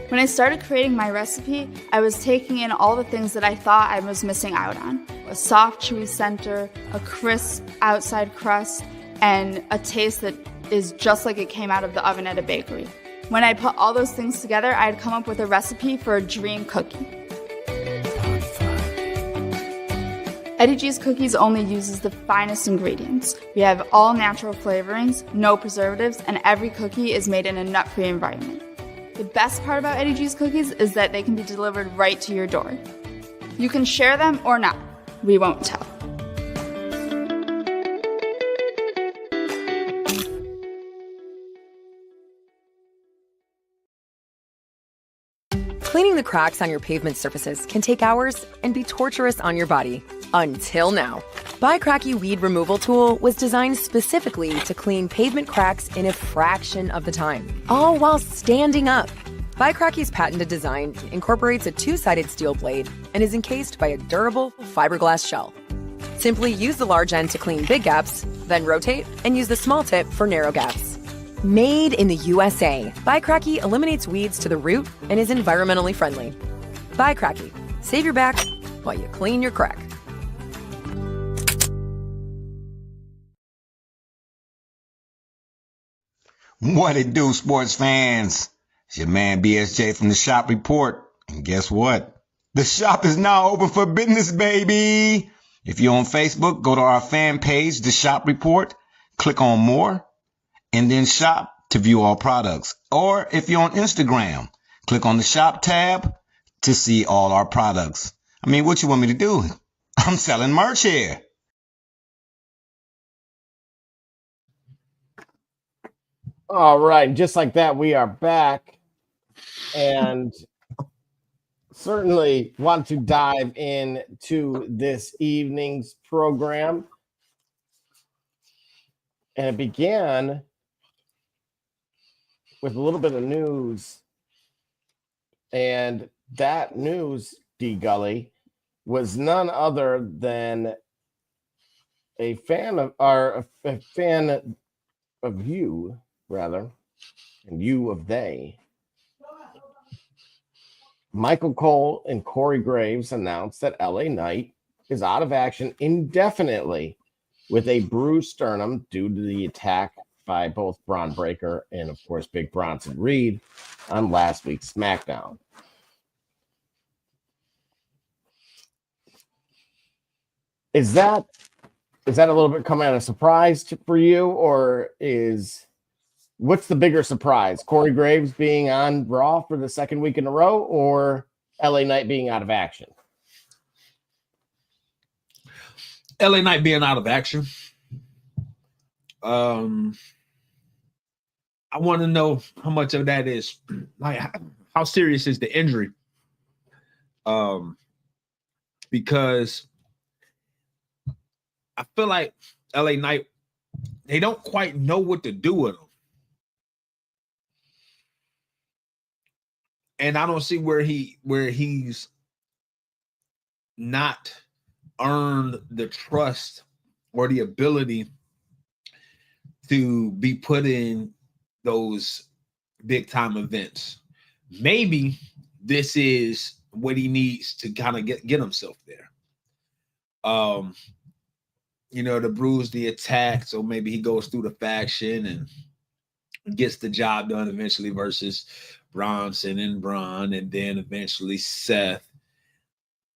When I started creating my recipe, I was taking in all the things that I thought I was missing out on. A soft, chewy center, a crisp outside crust, and a taste that is just like it came out of the oven at a bakery. When I put all those things together, I had come up with a recipe for a dream cookie. Eddie G's Cookies only uses the finest ingredients. We have all natural flavorings, no preservatives, and every cookie is made in a nut-free environment. The best part about Eddie G's Cookies is that they can be delivered right to your door. You can share them or not. We won't tell. Cleaning the cracks on your pavement surfaces can take hours and be torturous on your body. Until now. Buy Cracky Weed Removal Tool was designed specifically to clean pavement cracks in a fraction of the time, all while standing up. Buy Cracky's patented design incorporates a two-sided steel blade and is encased by a durable fiberglass shell. Simply use the large end to clean big gaps, then rotate and use the small tip for narrow gaps. Made in the USA, Buy Cracky eliminates weeds to the root and is environmentally friendly. Buy Cracky. Save your back while you clean your crack. What it do, sports fans? It's your man BSJ from the Shop Report. And guess what? The shop is now open for business, baby. If you're on Facebook, go to our fan page, The Shop Report, click on more, and then shop to view all products. Or if you're on Instagram, click on the shop tab to see all our products. I mean, what you want me to do? I'm selling merch here. All right, just like that, we are back. And certainly want to dive into this evening's program. And it began with a little bit of news. And that news, D. Gully, was none other than a fan of you, rather, and you of they. Michael Cole and Corey Graves announced that LA Knight is out of action indefinitely with a bruised sternum due to the attack by both Bron Breakker and, of course, Big Bronson Reed on last week's SmackDown. Is that a little bit coming as a surprise for you, or what's the bigger surprise? Corey Graves being on Raw for the second week in a row, or LA Knight being out of action? LA Knight being out of action. I want to know how much of that is, like, how serious is the injury? Because I feel like LA Knight, they don't quite know what to do with him. And I don't see where he's not earned the trust or the ability to be put in those big time events. Maybe this is what he needs to kind of get himself there. To bruise the attack, so maybe he goes through the faction and gets the job done eventually versus Bronson and Braun, and then eventually Seth.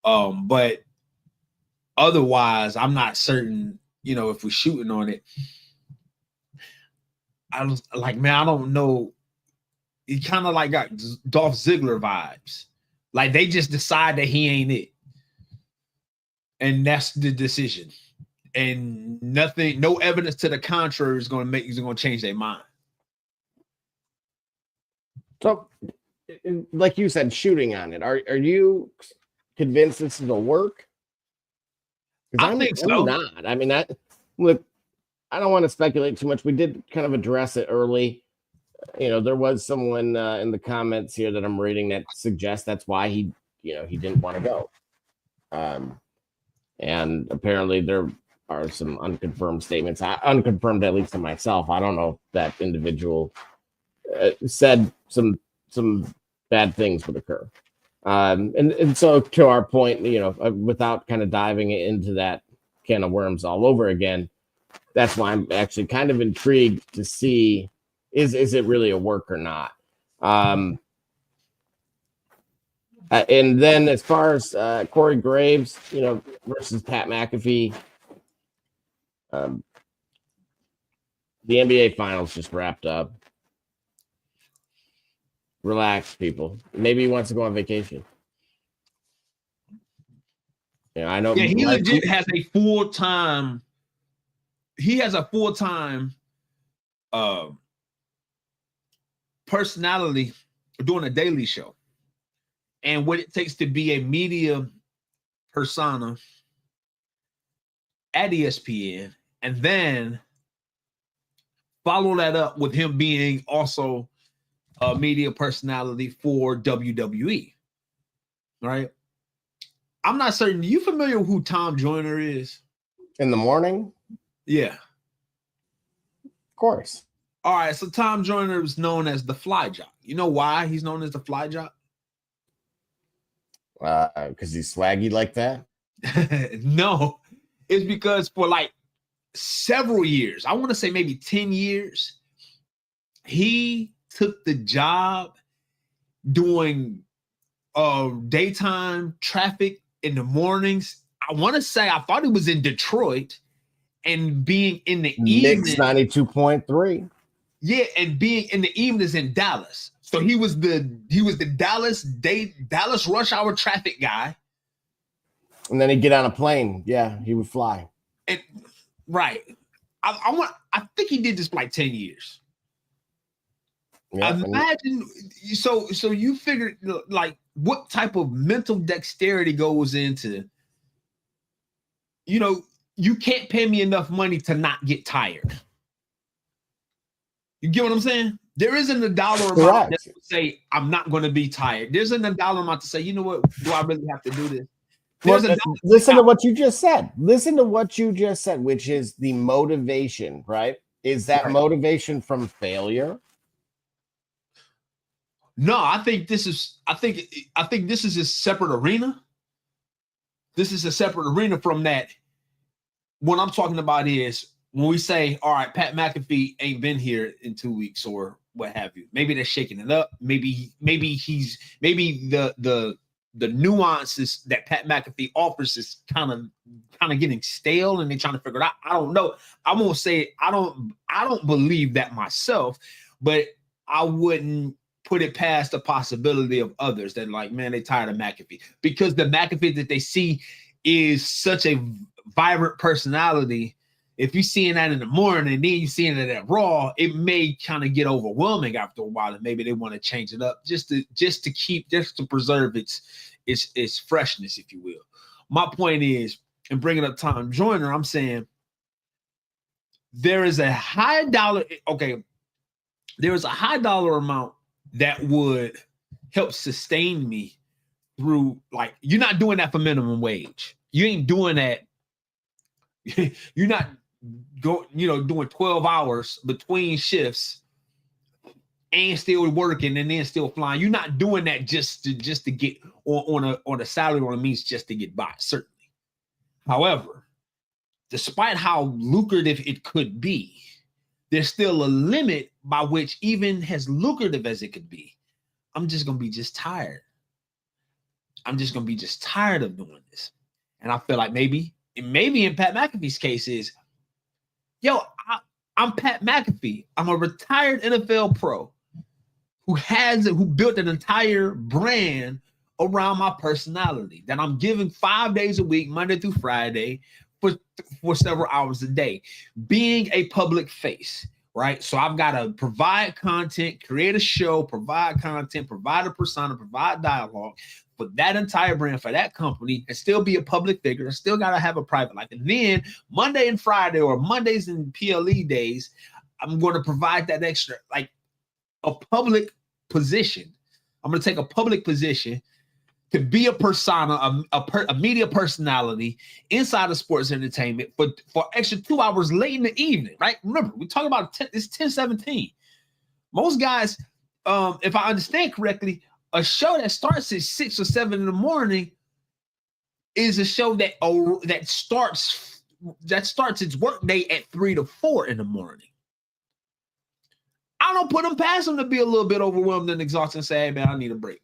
But otherwise, I'm not certain, if we're shooting on it. I don't know. He kind of like got Dolph Ziggler vibes. Like they just decide that he ain't it. And that's the decision. And no evidence to the contrary is going to change their mind. So, like you said, shooting on it. Are you convinced this will work? I think so. I'm not. I mean, look, I don't want to speculate too much. We did kind of address it early. There was someone in the comments here that I'm reading that suggests that's why he didn't want to go. And apparently there are some unconfirmed statements, unconfirmed at least to myself. I don't know if that individual said some bad things would occur. And so to our point, without kind of diving into that can of worms all over again, that's why I'm actually kind of intrigued to see is it really a work or not. And then as far as Corey Graves, versus Pat McAfee, the NBA Finals just wrapped up. Relax, people. Maybe he wants to go on vacation. I know. Yeah, he legit has a full-time. He has a full-time personality doing a daily show, and what it takes to be a media persona at ESPN, and then follow that up with him being also a media personality for WWE. Right? I'm not certain. You familiar with who Tom Joyner is? In the morning? Yeah. Of course. All right, so Tom Joyner is known as the Fly Jock. You know why he's known as the Fly Jock? Because he's swaggy like that? No, it's because for like several years, I want to say maybe 10 years, he took the job doing daytime traffic in the mornings. I want to say, I thought he was in Detroit, and being in the evening. 92.3. Yeah, and being in the evenings in Dallas. So he was the Dallas rush hour traffic guy. And then he'd get on a plane. Yeah, he would fly. And right. I think he did this for like 10 years. Yeah, imagine so you figured, like, what type of mental dexterity goes into, you can't pay me enough money to not get tired. You get what I'm saying? There isn't a dollar amount that would say I'm not going to be tired. There isn't a dollar amount to say, you know what, do I really have to do this? Listen to what you just said. Listen to what you just said, which is the motivation, right? Is that motivation from failure? No, I think this is a separate arena. This is a separate arena from that. What I'm talking about is when we say, all right, Pat McAfee ain't been here in 2 weeks or what have you. Maybe they're shaking it up. Maybe the nuances that Pat McAfee offers is kind of getting stale and they're trying to figure it out. I don't know. I won't say I don't believe that myself, but I wouldn't put it past the possibility of others that like, man, they tired of McAfee, because the McAfee that they see is such a vibrant personality. If you're seeing that in the morning and then you're seeing it at Raw, it may kind of get overwhelming after a while, and maybe they want to change it up just to preserve its freshness, if you will. My point is, in bringing up Tom Joyner, I'm saying there is a high dollar. Okay, there is a high dollar amount that would help sustain me through. Like, you're not doing that for minimum wage. You ain't doing that. You're not doing 12 hours between shifts and still working and then still flying. You're not doing that just to get on a salary or a means just to get by, certainly. However, despite how lucrative it could be, there's still a limit by which, even as lucrative as it could be, I'm just going to be just tired. I'm just going to be just tired of doing this. And I feel like maybe in Pat McAfee's case is, I'm Pat McAfee. I'm a retired NFL pro who built an entire brand around my personality that I'm giving 5 days a week, Monday through Friday, for several hours a day, being a public face, right? So I've got to provide content, create a show, provide content, provide a persona, provide dialogue for that entire brand, for that company, and still be a public figure. I still got to have a private life. And then Monday and Friday, or Mondays and PLE days, I'm going to provide that extra, like a public position. I'm going to take a public position to be a persona, a media personality inside of sports entertainment for extra 2 hours late in the evening, right? Remember, we talk about it's 10:17. Most guys, if I understand correctly, a show that starts at 6 or 7 in the morning is a show that starts its workday at 3 to 4 in the morning. I don't put them past them to be a little bit overwhelmed and exhausted and say, hey, man, I need a break.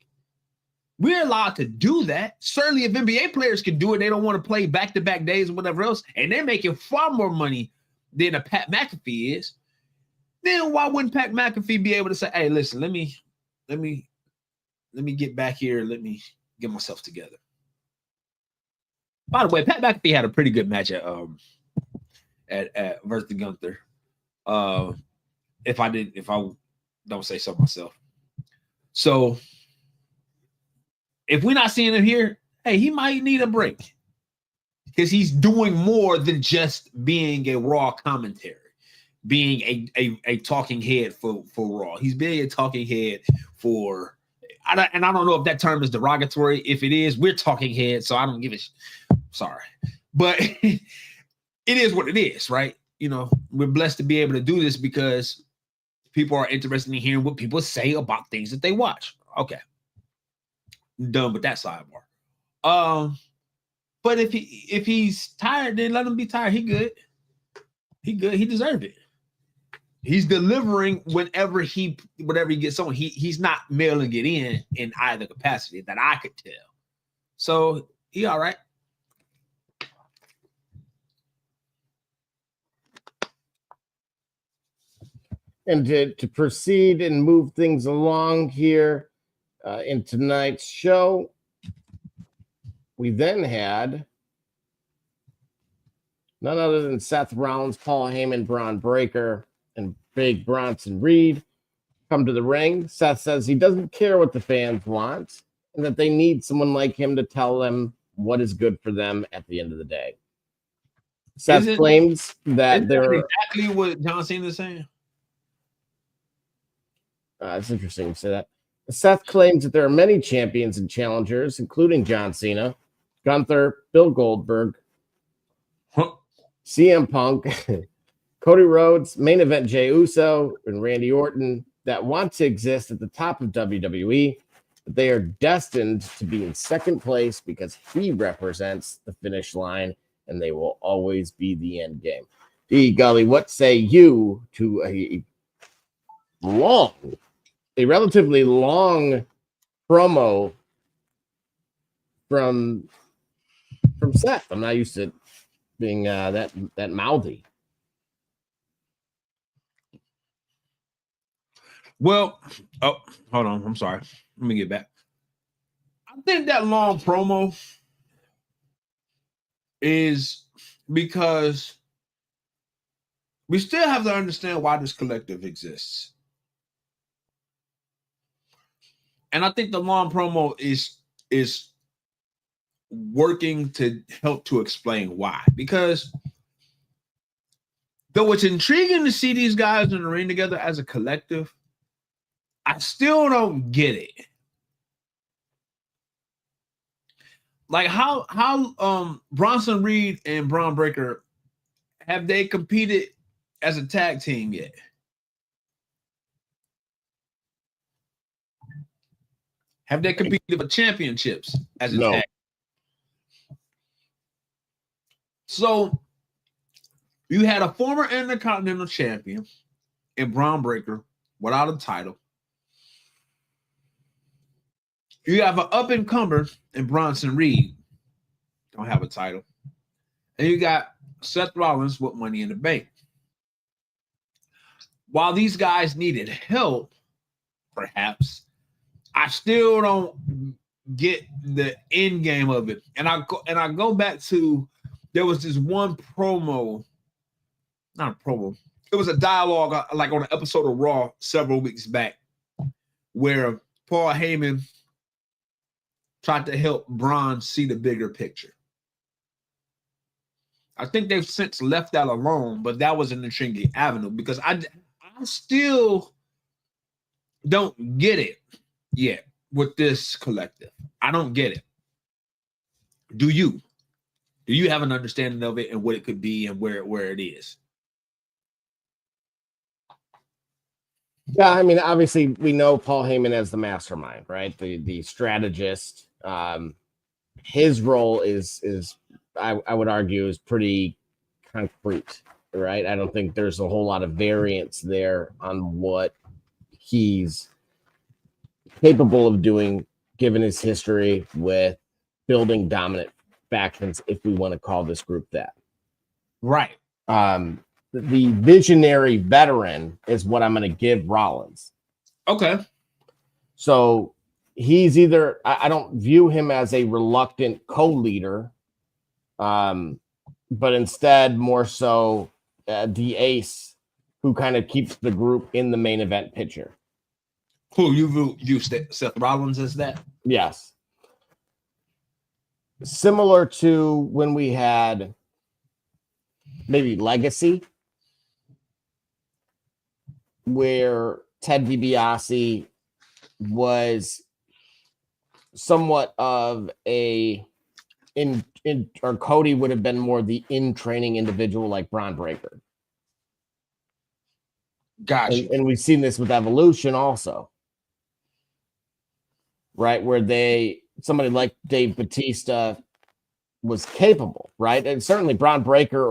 We're allowed to do that. Certainly, if NBA players can do it, they don't want to play back-to-back days or whatever else, and they're making far more money than a Pat McAfee is, then why wouldn't Pat McAfee be able to say, hey, listen, let me get back here. Let me get myself together. By the way, Pat McAfee had a pretty good match at versus Gunther. If I don't say so myself. So if we're not seeing him here, hey, he might need a break, because he's doing more than just being a Raw commentary, being a talking head for Raw. He's being a talking head for. I don't know if that term is derogatory. If it is, we're talking heads, so I don't give a sorry. But it is what it is, right? We're blessed to be able to do this because people are interested in hearing what people say about things that they watch. Okay. Done with that sidebar. But if he's tired, then let him be tired. He good. He deserves it. He's delivering whatever he gets on. He's not mailing it in either capacity that I could tell. So he all right. And to proceed and move things along here in tonight's show, we then had none other than Seth Rollins, Paul Heyman, Braun Breaker, and Big Bronson Reed come to the ring. Seth says he doesn't care what the fans want. and that they need someone like him to tell them what is good for them at the end of the day. Seth claims that they're exactly what John Cena is saying. It's interesting to say that. Seth claims that there are many champions and challengers, including John Cena, Gunther, Bill Goldberg, CM Punk, Cody Rhodes, main event Jey Uso, and Randy Orton that want to exist at the top of WWE, but they are destined to be in second place because he represents the finish line and they will always be the end game. D. Gully, what say you to a relatively long promo from Seth? I'm not used to being that mouthy. Well, oh, hold on. I'm sorry. Let me get back. I think that long promo is because we still have to understand why this collective exists. And I think the long promo is working to help to explain why. Because though it's intriguing to see these guys in the ring together as a collective, I still don't get it. Like how Bronson Reed and Braun Breaker, have they competed as a tag team yet? Have they competed for championships as a tag? So you had a former Intercontinental Champion in Braun Breaker without a title. You have an up-and-comer in Bronson Reed, don't have a title. And you got Seth Rollins with Money in the Bank. While these guys needed help, perhaps, I still don't get the end game of it. And I go back to, there was this one promo, not a promo, it was a dialogue like on an episode of Raw several weeks back where Paul Heyman tried to help Braun see the bigger picture. I think they've since left that alone, but that was an intriguing avenue because I still don't get it yet with this collective. I don't get it. Do you? Do you have an understanding of it and what it could be and where it is? Yeah, I mean, obviously we know Paul Heyman as the mastermind, right? The strategist. His role is I would argue is pretty concrete, right? I don't think there's a whole lot of variance there on what he's capable of doing, given his history with building dominant factions, if we want to call this group that. Right. The visionary veteran is what I'm going to give Rollins. Okay. So he's either, I don't view him as a reluctant co-leader, but instead more so the ace who kind of keeps the group in the main event picture. Who you view Seth Rollins as that? Yes. Similar to when we had maybe Legacy, where Ted DiBiase was somewhat of a or Cody would have been more the in-training individual like Braun Breaker. Gotcha. And we've seen this with Evolution also. Right? Where somebody like Dave Bautista was capable, right? And certainly Braun Breaker,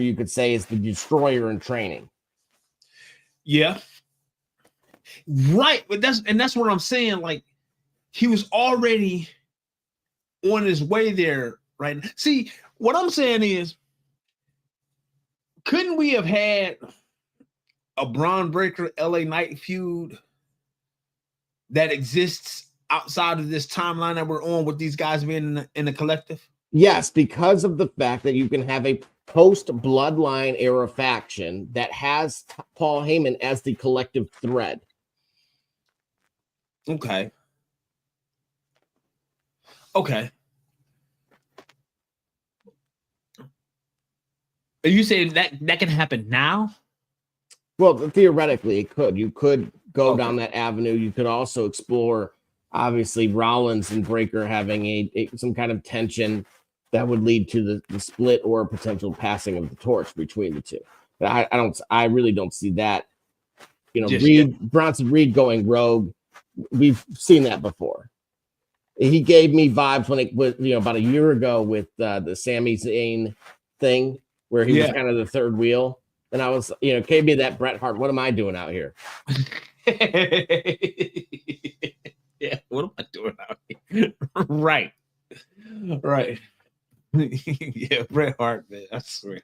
you could say, is the destroyer in training. Yeah. Right. But that's what I'm saying. Like, he was already on his way there, right? See, what I'm saying is, couldn't we have had a Braun Breaker LA Knight feud that exists outside of this timeline that we're on with these guys being in the collective? Yes, because of the fact that you can have a post-Bloodline era faction that has Paul Heyman as the collective thread. Okay. Okay. Are you saying that can happen now? Well, theoretically, it could. You could go Okay. down that avenue. You could also explore, obviously, Rollins and Breaker having some kind of tension that would lead to the split or a potential passing of the torch between the two. But I really don't see that. You know, Bronson Reed going rogue. We've seen that before. He gave me vibes when it was, about a year ago with the Sami Zayn thing, where he was kind of the third wheel. And I was, gave me that Bret Hart. What am I doing out here? Yeah, what am I doing out here? Right. Yeah, Bret Hart, man. I swear.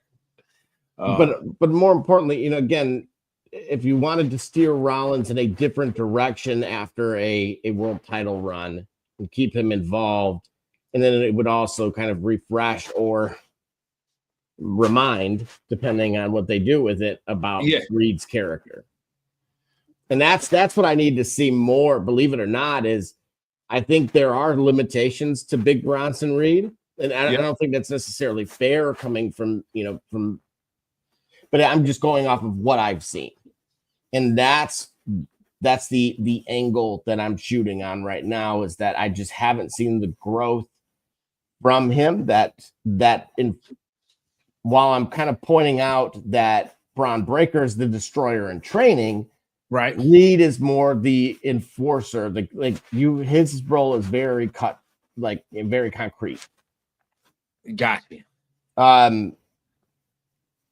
But more importantly, again, if you wanted to steer Rollins in a different direction after a world title run and keep him involved, and then it would also kind of refresh or remind, depending on what they do with it, about Reed's character. And that's what I need to see more, believe it or not, is I think there are limitations to Big Bronson Reed. And I don't think that's necessarily fair coming from, but I'm just going off of what I've seen. And that's the angle that I'm shooting on right now, is that I just haven't seen the growth from him while I'm kind of pointing out that Braun Breaker is the destroyer in training, right? Reed is more the enforcer. His role is very very concrete. Gotcha.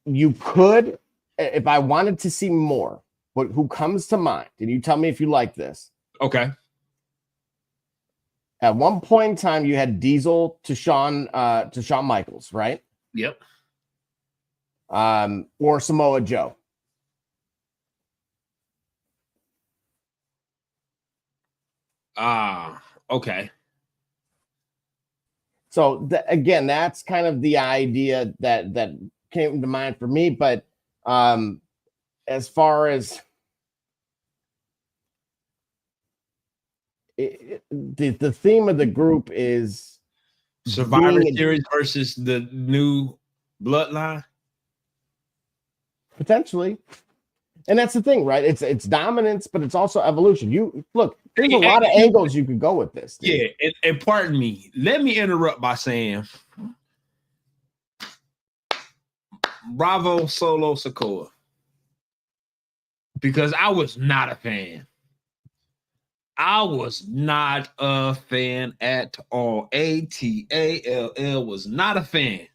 You could, if I wanted to see more, but who comes to mind? And you tell me if you like this. Okay. At one point in time, you had Diesel to Shawn Michaels, right? Yep. Or Samoa Joe. Okay. So again, that's kind of the idea that came to mind for me. But as far as the theme of the group is Survivor Series versus the new bloodline. Potentially. And that's the thing, right? It's dominance, but it's also evolution. You look, there's a lot of angles you could go with this. Yeah, and pardon me. Let me interrupt by saying bravo Solo Sikoa. Because I was not a fan. I was not a fan at all. ATALL was not a fan.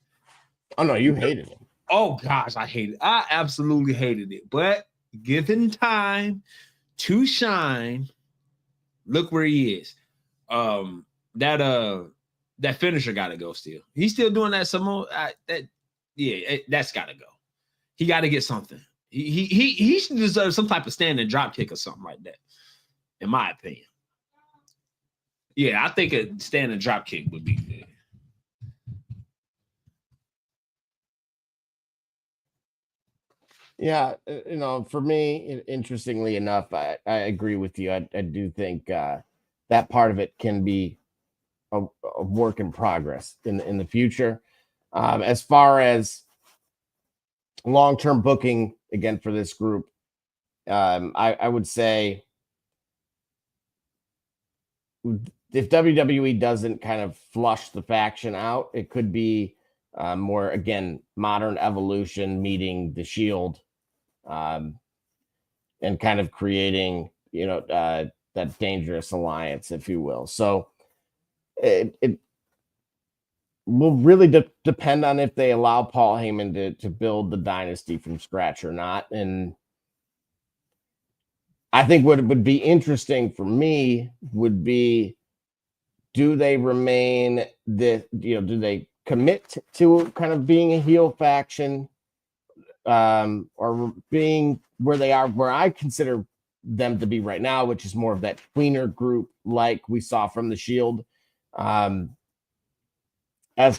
Oh no, you hated him. Oh gosh, I hated it. I absolutely hated it. But given time to shine, look where he is. That finisher got to go still. He's still doing that that's got to go. He got to get something. He should deserve some type of standing drop kick or something like that, in my opinion. Yeah, I think a standing drop kick would be good. Yeah, for me, interestingly enough, I agree with you. I do think that part of it can be a work in progress in the future. As far as long-term booking, again, for this group, I would say if WWE doesn't kind of flush the faction out, it could be more, again, modern evolution meeting the Shield. And kind of creating, that dangerous alliance, if you will. So it will really depend on if they allow Paul Heyman to build the dynasty from scratch or not. And I think what would be interesting for me would be, do they remain do they commit to kind of being a heel faction? Or being where they are, where I consider them to be right now, which is more of that tweener group like we saw from the Shield. As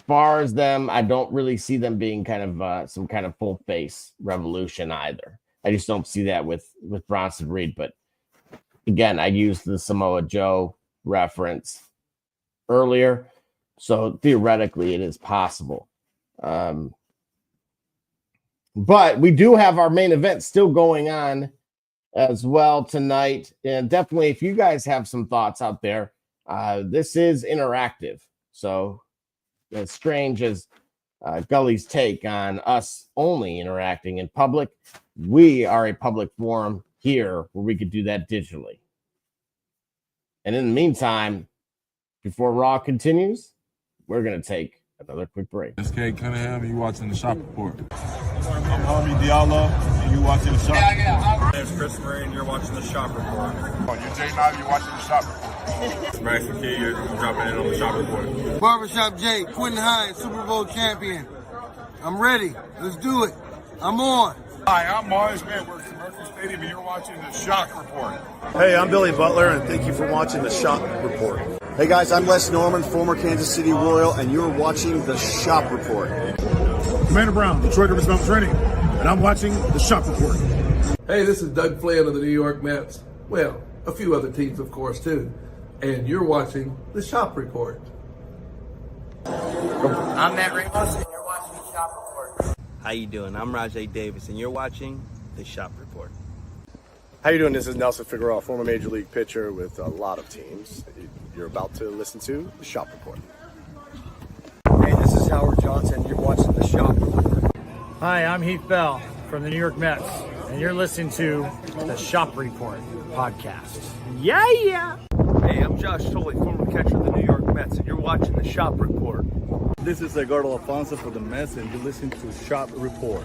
far as them, I don't really see them being kind of some kind of full face revolution either. I just don't see that with Bronson Reed. But again, I used the Samoa Joe reference earlier. So theoretically, it is possible. But we do have our main event still going on as well tonight. And definitely, if you guys have some thoughts out there, this is interactive. So as strange as Gully's take on us only interacting in public, we are a public forum here where we could do that digitally. And in the meantime, before Raw continues, we're going to take another quick break. It's Kate Cunningham, and you watching the Shop Report. I'm Harvey Diallo, and you watching the Shop Report. My name's Chris Ray, and you're watching the Shop Report. You're Jay Nile, you're watching the Shop Report. It's Max McKee, you're dropping in on the Shop Report. Barbershop Jay, Quentin Hines, Super Bowl champion. I'm ready. Let's do it. I'm on. Hi, I'm Mars Man, we're at Mercury Stadium, and you're watching the Shock Report. Hey, I'm Billy Butler, and thank you for watching the Shop Report. Hey guys, I'm Les Norman, former Kansas City Royal, and you're watching the Shop Report. Commander Brown, Detroit Rivers Mountain Training, and I'm watching the Shop Report. Hey, this is Doug Flynn of the New York Mets. Well, a few other teams, of course, too. And you're watching the Shop Report. I'm Matt Ramos, and you're watching the Shop Report. How you doing? I'm Rajay Davis, and you're watching the Shop Report. How you doing? This is Nelson Figueroa, former Major League pitcher with a lot of teams. You're about to listen to the Shop Report. Hey, this is Howard Johnson. You're watching the Shop Report. Hi, I'm Heath Bell from the New York Mets, and you're listening to the Shop Report podcast. Yeah! Hey, I'm Josh Tolley, former catcher of the New York Mets, and you're watching the Shop Report. This is Edgardo Alfonso for the Mets, and you're listening to Shop Report.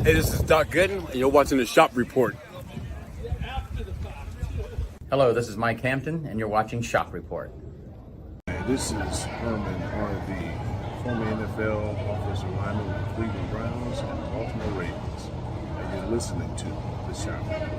Hey, this is Doc Gooden, and you're watching the Shop Report. Hello, this is Mike Hampton, and you're watching Shop Report. Hey, this is Herman Harvey, former NFL offensive lineman with the Cleveland Browns and the Baltimore Ravens, and you're listening to the Shop Report.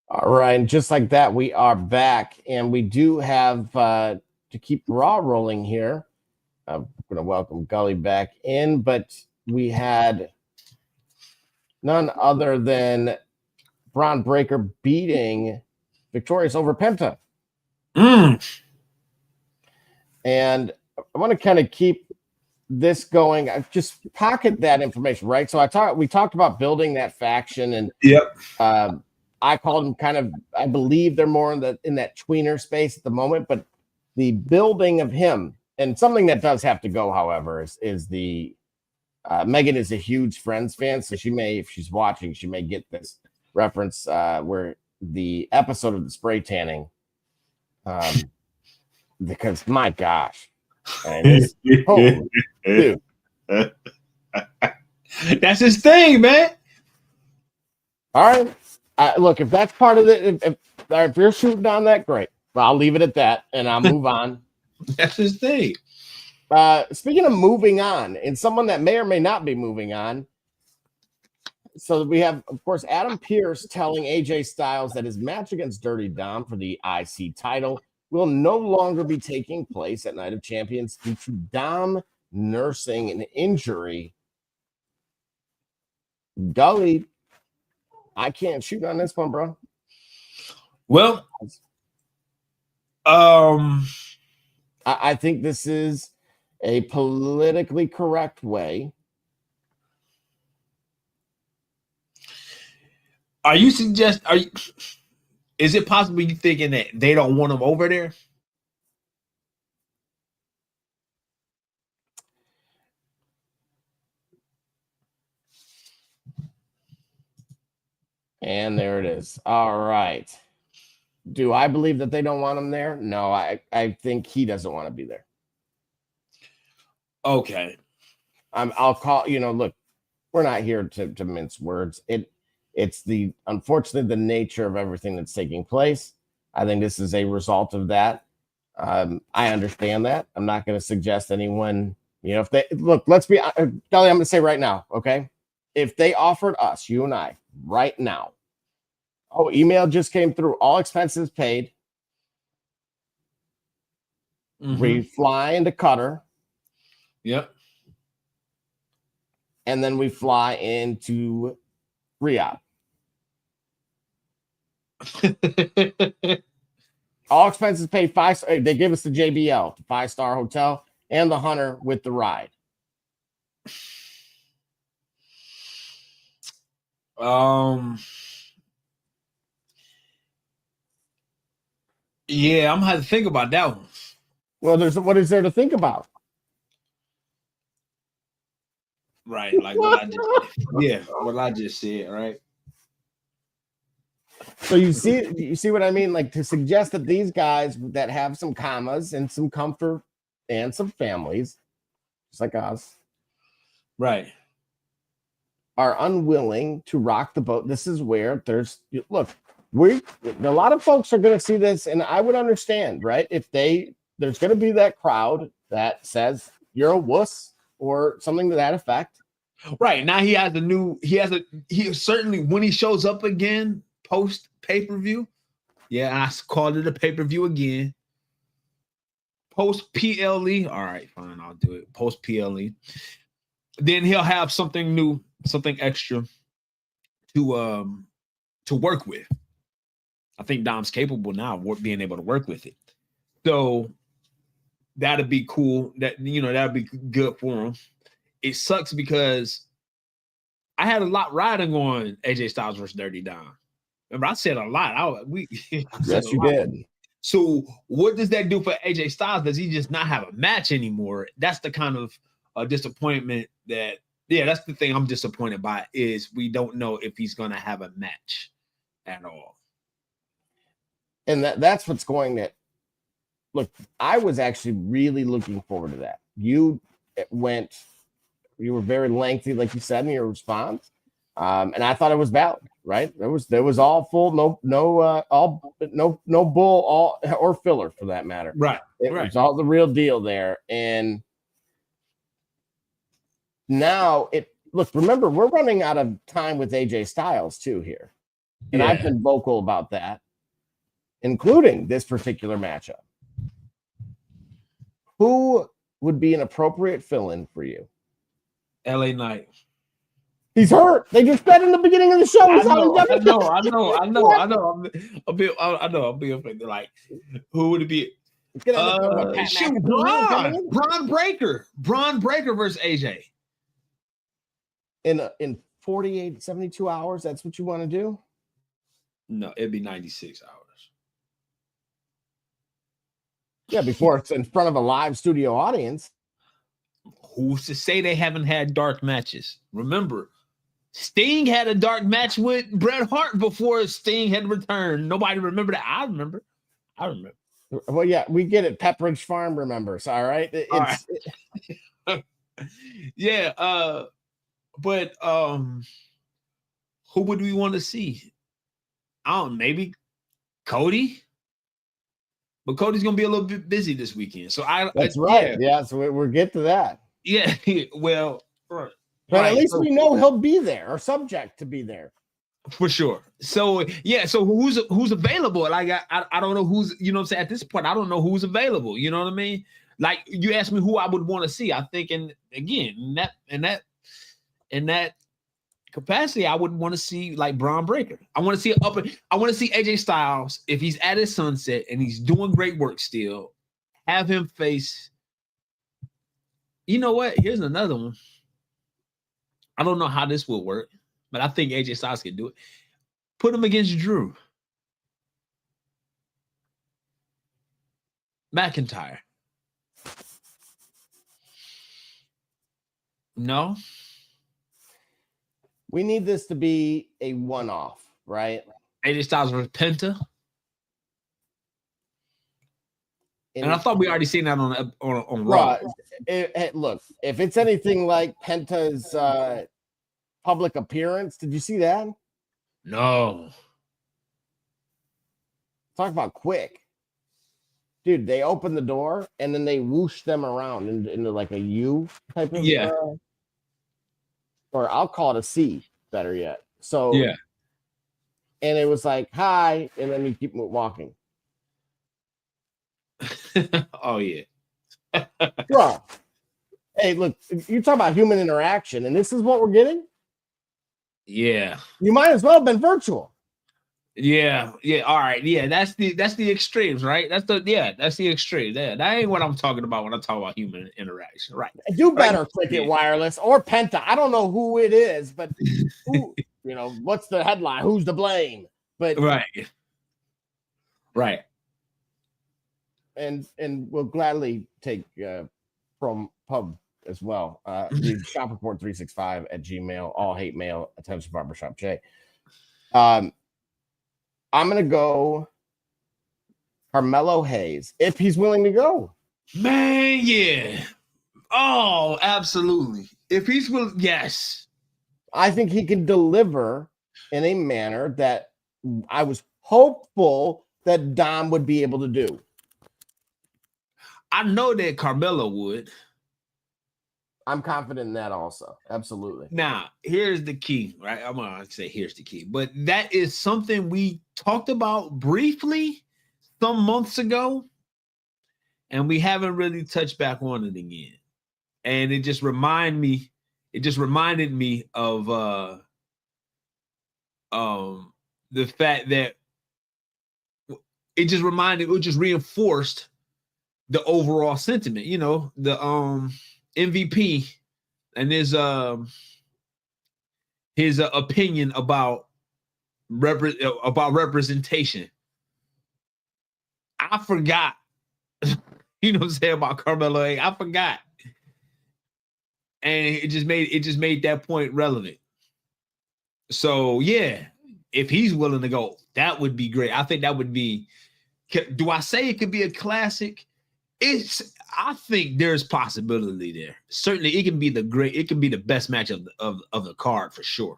All right, and just like that, we are back, and we do have to keep Raw rolling here. I'm going to welcome Gully back in, but we had none other than Braun Breaker beating Victorious over Penta. And I want to kind of keep this going. I just pocket that information, right? So we talked about building that faction, and I called them kind of, I believe they're more in that tweener space at the moment, but the building of him, and something that does have to go, however, is the Megan is a huge Friends fan, so she may, if she's watching, she may get this reference where the episode of the spray tanning, because my gosh, dude. That's his thing, man. All right. Look, if that's part of it, if you're shooting on that, great. But I'll leave it at that, and I'll move on. That's his thing. Speaking of moving on, and someone that may or may not be moving on, so we have, of course, Adam Pearce telling AJ Styles that his match against Dirty Dom for the IC title will no longer be taking place at Night of Champions due to Dom nursing an injury. Gully, I can't shoot on this one, bro. Well, I think this is a politically correct way. Is it possible you thinking that they don't want him over there? And there it is. All right. Do I believe that they don't want him there? No, I think he doesn't want to be there. Okay. I'll call, look, we're not here to mince words. It's unfortunately the nature of everything that's taking place. I think this is a result of that. I understand that. I'm not going to suggest anyone, if they look, let's be, Kelly, I'm going to say right now, okay? If they offered us, you and I, right now, email just came through, all expenses paid. Mm-hmm. We fly into Qatar. Yep. And then we fly into Riyadh. All expenses paid. They give us the JBL, the 5-star hotel, and the Hunter with the ride. Yeah, I'm gonna have to think about that one. Well, what is there to think about? Right, like what I just said, right? So you see what I mean? Like, to suggest that these guys that have some commas and some comfort and some families, just like us, right, are unwilling to rock the boat. This is where a lot of folks are going to see this, and I would understand, right? If there's going to be that crowd that says you're a wuss or something to that effect. Right. Now he certainly, when he shows up again post pay-per-view. Yeah, I called it a pay-per-view again. Post PLE. All right, fine, I'll do it. Post PLE. Then he'll have something new, something extra to work with. I think Dom's capable now of being able to work with it. So that'd be cool. That'd be good for him. It sucks because I had a lot riding on AJ Styles versus Dirty Dom. Remember, I said a lot. Yes, you did. So what does that do for AJ Styles? Does he just not have a match anymore? That's the kind of disappointment that's the thing I'm disappointed by, is we don't know if he's going to have a match at all. And that's what's going to look. I was actually really looking forward to that. You were very lengthy, like you said, in your response. And I thought it was valid, right? There was all full, no bull, all or filler for that matter. Right. It was all the real deal there. And now remember, we're running out of time with AJ Styles too here. And I've been vocal about that, including this particular matchup. Who would be an appropriate fill-in for you? LA Knight. He's hurt. They just said in the beginning of the show. I know. I'm being offended. Like, who would it be? Braun Breaker. Braun Breaker versus AJ. In 48, 72 hours, that's what you want to do? No, it'd be 96 hours. Yeah, before it's in front of a live studio audience. Who's to say they haven't had dark matches? Remember, Sting had a dark match with Bret Hart before Sting had returned. Nobody remember that. I remember. Well, yeah, we get it. Pepperidge Farm remembers. All right. Yeah. But who would we want to see? I don't know, maybe Cody. But Cody's gonna be a little bit busy this weekend. So that's right. Yeah, so we'll get to that. Yeah, well, but at least we know he'll be there or subject to be there. For sure. So who's available? Like I don't know who's, you know what I'm saying? At this point, I don't know who's available. You know what I mean? Like, you asked me who I would want to see. I think in that capacity, I would want to see like Braun Breaker. I want to see AJ Styles, if he's at his sunset and he's doing great work still, have him face. You know what? Here's another one. I don't know how this will work, but I think AJ Styles can do it. Put him against Drew McIntyre. No. We need this to be a one-off, right? AJ Styles versus Penta. And I thought we already seen that on Raw. Look, if it's anything like Penta's public appearance, did you see that? No. Talk about quick. Dude, they opened the door and then they whoosh them around into like a U type of or I'll call it a C, better yet. So yeah. And it was like, hi, and then you keep walking. Oh yeah. Bro. Hey, look, you talk about human interaction, and this is what we're getting. Yeah. You might as well have been virtual. Yeah. All right. Yeah, that's the extremes, right? That's the extreme. Yeah, that ain't what I'm talking about when I talk about human interaction, right? Do better, Right. Cricket Yeah. Wireless or Penta. I don't know who it is, but who, what's the headline? Who's to blame? But Right. And we'll gladly take from pub as well. The shop report 365 at Gmail, all hate mail, attention barbershop J. I'm gonna go Carmelo Hayes if he's willing to go. Man, yeah. Oh, absolutely. If he's willing, yes. I think he can deliver in a manner that I was hopeful that Dom would be able to do. I know that Carmelo would. I'm confident in that also. Absolutely. Now, here's the key, right? I'm going to say here's the key, but that is something we talked about briefly some months ago, and we haven't really touched back on it again. And it just reminded me of the fact that it just reinforced the overall sentiment, the MVP and his opinion about representation. I forgot, you know what I'm saying, about Carmelo. I forgot. And it just made that point relevant. So yeah, if he's willing to go, that would be great. I think that would be. Do I say it could be a classic? I think there's possibility there. Certainly, it can be the best match of the card for sure.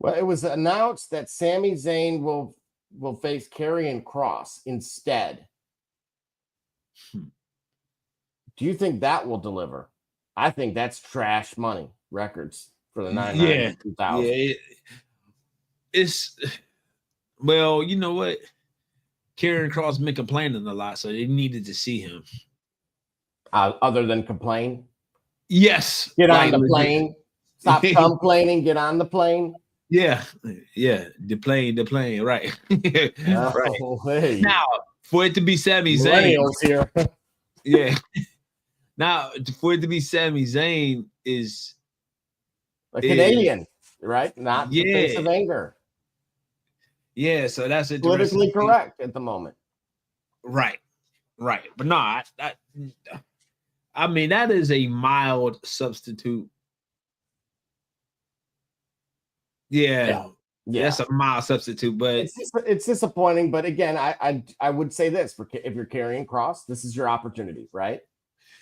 Well, it was announced that Sami Zayn will face Karrion Kross instead. Do you think that will deliver? I think that's trash money records for the 99 2000. Yeah, it's well, you know what? Karrion Kross been complaining a lot, so they needed to see him. Other than complain? Yes. Get on the plane. Stop complaining. Get on the plane. Yeah. The plane, right. Right. Hey. Now, for it to be Sami Zayn. Millennials here. Yeah. Now, for it to be Sami Zayn is a Canadian, right? Not the face of anger. Yeah, so that's politically correct at the moment. Right. But no, I mean, that is a mild substitute. Yeah. That's a mild substitute, but it's disappointing. But again, I would say this: if you're Karrion Kross, this is your opportunity, right?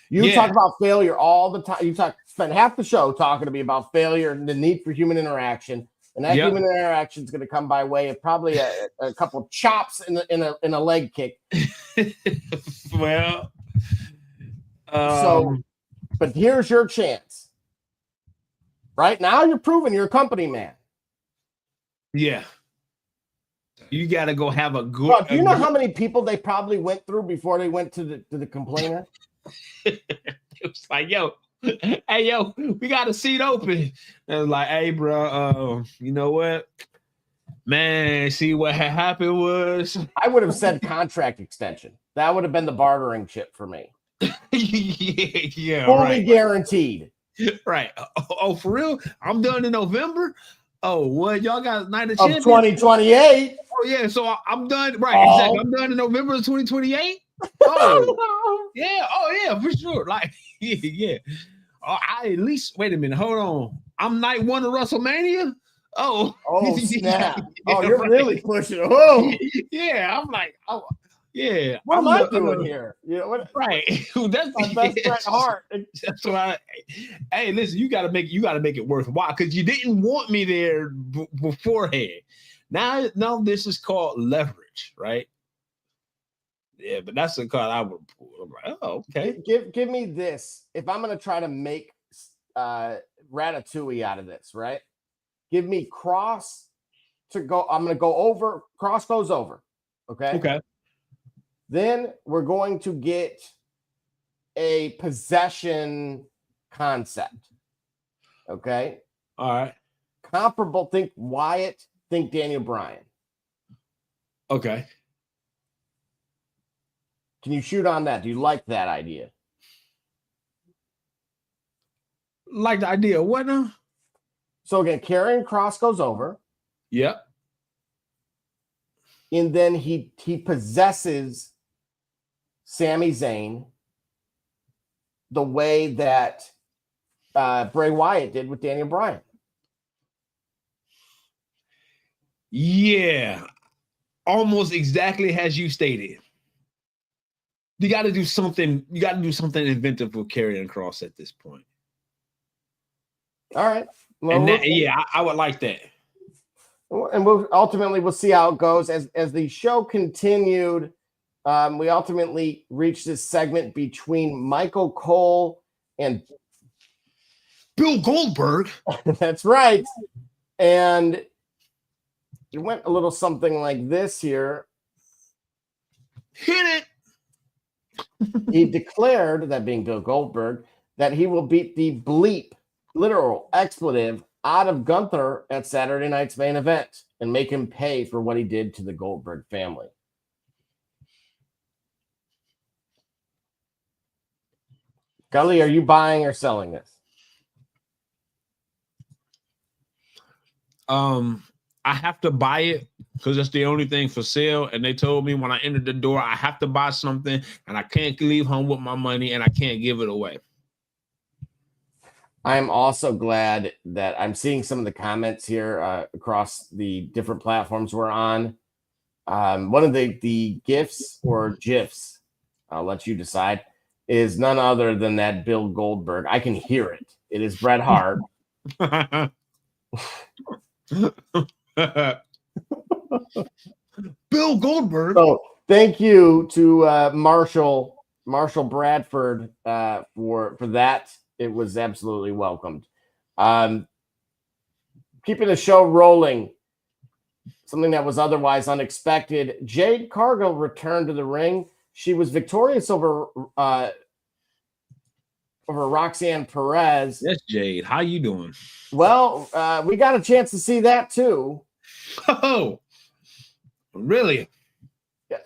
You talk about failure all the time. You spend half the show talking to me about failure and the need for human interaction, and that human interaction is going to come by way of probably a couple of chops in a leg kick. Well, but here's your chance. Right now, you're proving you're a company man. Yeah. You got to go have a good. Bro, do you know how many people they probably went through before they went to the complainer? It was like, hey, we got a seat open. And it was like, hey, bro, you know what? Man, see what had happened was. I would have said contract extension. That would have been the bartering chip for me. Yeah. Fully guaranteed. Right. Oh, for real? I'm done in November? Oh, what? Y'all got Night of Champions? 2028. Oh, yeah. So I'm done. Right. Exactly. I'm done in November of 2028. Oh, yeah. Oh, yeah, for sure. Like, yeah. Oh, I at least, wait a minute. Hold on. I'm night one of WrestleMania? Oh, snap. Oh, you're really pushing it. Oh, yeah. I'm like, oh, yeah. What am I doing here? You know what? Right. That's my best friend Hart. That's why. Hey, listen, you got to make it worthwhile because you didn't want me there beforehand. Now this is called leverage, right? Yeah, but that's the card I would pull. I'm like, oh, okay. Give me this. If I'm going to try to make Ratatouille out of this, right? Give me Kross to go. I'm going to go over. Kross goes over. Okay. Okay. Then we're going to get a possession concept. Okay. All right. comparable. Think Wyatt, think Daniel Bryan. Okay. Can you shoot on that? Do you like that idea? Like the idea. What now? So again, Karrion Kross goes over. Yep. And then he possesses Sami Zayn the way that Bray Wyatt did with Daniel Bryan. Yeah. Almost exactly as you stated. You got to do something. You got to do something inventive with Karrion Kross at this point. All right. Well, And that, yeah, I would like that. And we'll see how it goes as the show continued. We ultimately reached this segment between Michael Cole and Bill Goldberg. That's right. And it went a little something like this here. Hit it. He declared, that being Bill Goldberg, that he will beat the bleep, literal expletive, out of Gunther at Saturday night's main event and make him pay for what he did to the Goldberg family. Gully, are you buying or selling this? I have to buy it because it's the only thing for sale. And they told me when I entered the door, I have to buy something and I can't leave home with my money and I can't give it away. I'm also glad that I'm seeing some of the comments here across the different platforms we're on. One of the GIFs or GIFs, I'll let you decide, is none other than that Bill Goldberg. I can hear it. It is Bret Hart. Bill Goldberg. So thank you to Marshall Bradford for that. It was absolutely welcomed. Keeping the show rolling, something that was otherwise unexpected. Jade Cargill returned to the ring. She was victorious over Roxanne Perez. Yes, Jade. How you doing? Well, we got a chance to see that too. Oh, really?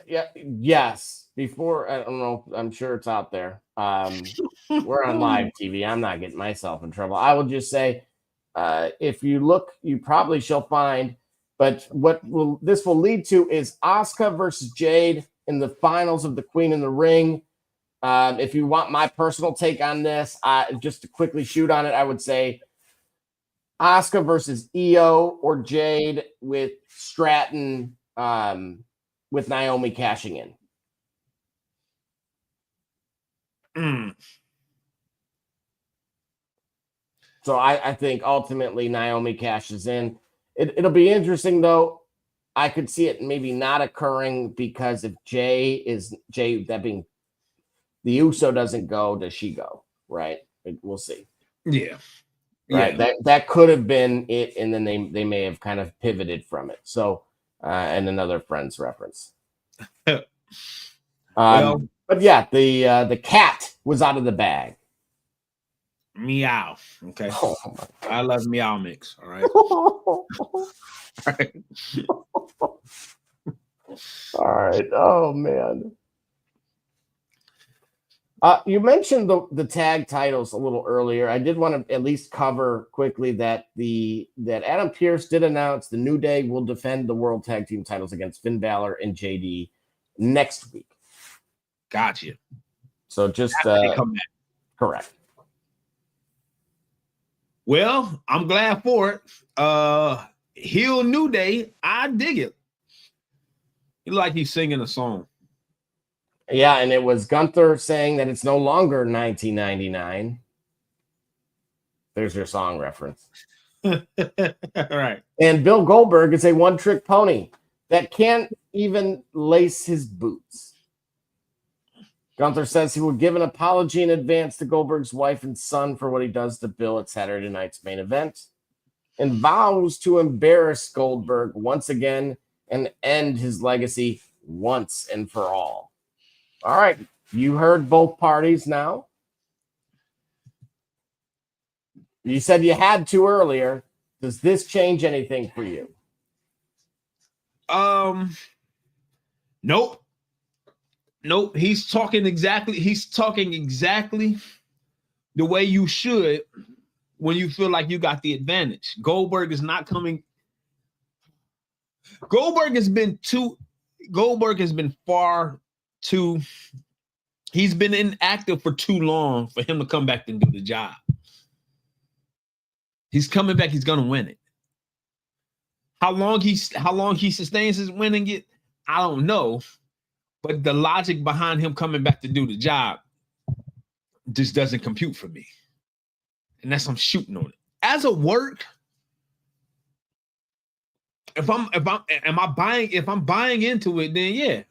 Yeah. Yes. Before, I don't know. I'm sure it's out there. We're on live TV. I'm not getting myself in trouble. I will just say, if you look, you probably shall find. But this will lead to is Asuka versus Jade in the finals of the Queen in the Ring. If you want my personal take on this, just to quickly shoot on it, I would say Asuka versus Io or Jade with Stratton, with Naomi cashing in. So I think ultimately Naomi cashes in. It'll be interesting though. I could see it maybe not occurring because if Jay, that being the Uso doesn't go, does she go? Right? We'll see. Yeah. Right. Yeah. That could have been it, and then they may have kind of pivoted from it. So and another Friends reference. Well, but yeah, the cat was out of the bag. Meow. Okay. Oh, I love Meow Mix. All right. All right. Oh man. You mentioned the tag titles a little earlier. I did want to at least cover quickly that Adam Pearce did announce the New Day will defend the World Tag Team titles against Finn Balor and JD next week. Gotcha. So just come back. Correct. Well, I'm glad for it. Heel New Day, I dig it. It's like he's singing a song. Yeah, and it was Gunther saying that it's no longer 1999. There's your song reference. Right. And Bill Goldberg is a one-trick pony that can't even lace his boots. Gunther says he will give an apology in advance to Goldberg's wife and son for what he does to Bill at Saturday night's main event, and vows to embarrass Goldberg once again and end his legacy once and for all. All right, you heard both parties now. You said you had to earlier. Does this change anything for you? Nope. He's talking exactly the way you should when you feel like you got the advantage. Goldberg is not coming. Goldberg has been far too. He's been inactive for too long for him to come back and do the job. He's coming back. He's gonna win it. How long he sustains his winning it, I don't know. But the logic behind him coming back to do the job just doesn't compute for me. And that's I'm shooting on it. As a work, if I'm buying into it, then yeah,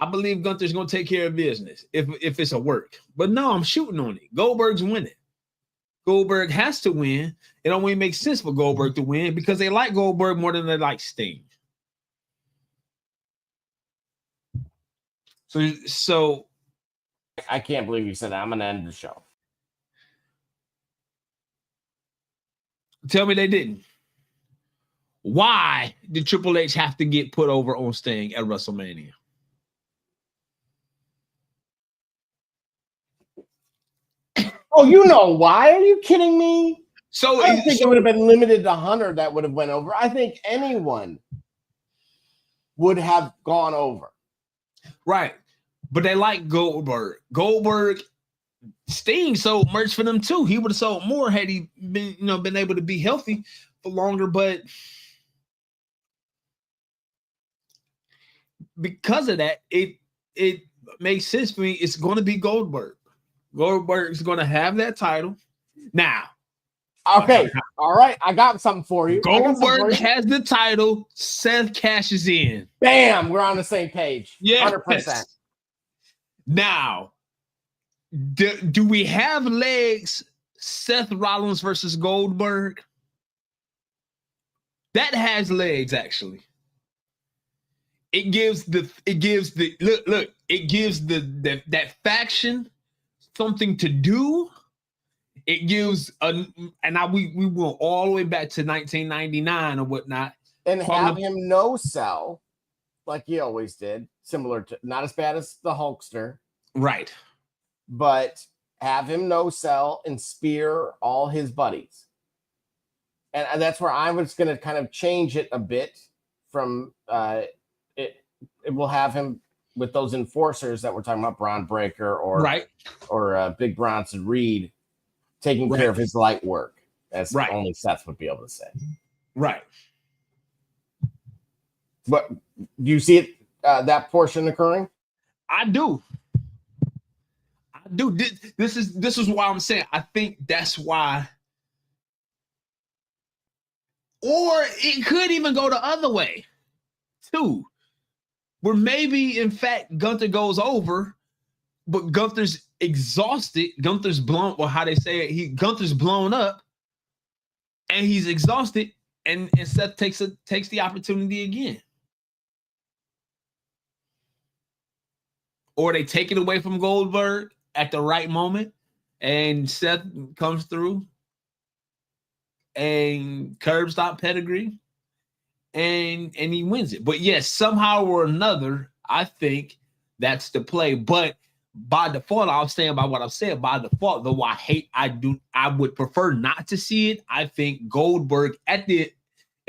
I believe Gunther's gonna take care of business if it's a work. But no, I'm shooting on it. Goldberg's winning. Goldberg has to win. It only makes sense for Goldberg to win because they like Goldberg more than they like Sting. So I can't believe you said that. I'm gonna end the show. Tell me they didn't. Why did Triple H have to get put over on Sting at WrestleMania? Oh, you know why? Are you kidding me? So I don't think it would have been limited to Hunter that would have went over. I think anyone would have gone over. Right. But they like Goldberg. Sting sold merch for them too. He would have sold more had he been able to be healthy for longer. But because of that, it makes sense for me. It's going to be Goldberg. Goldberg is going to have that title. Now. Okay. All right. I got something for you. Goldberg has the title. Seth cashes in. Bam. We're on the same page. Yeah. 100%. Now, do we have legs? Seth Rollins versus Goldberg? That has legs, actually. It gives that faction something to do. It gives we went all the way back to 1999 or whatnot, and have him no sell like he always did, similar to not as bad as the Hulkster, right? But have him no sell and spear all his buddies, and that's where I was going to kind of change it a bit from it will have him with those enforcers that we're talking about, Braun Breaker or Big Bronson Reed, taking care of his light work, as only Seth would be able to say. Right. But do you see it that portion occurring? I do. This is why I'm saying I think that's why. Or it could even go the other way, too. Where maybe, in fact, Gunther goes over, but Gunther's exhausted. Gunther's blown, or how they say it, Gunther's blown up, and he's exhausted, and Seth takes the opportunity again. Or they take it away from Goldberg at the right moment, and Seth comes through and curb stop pedigree, and he wins it. But yes, somehow or another, I think that's the play. But by default, I'll stand by what I've said. By default, though, I would prefer not to see it. I think Goldberg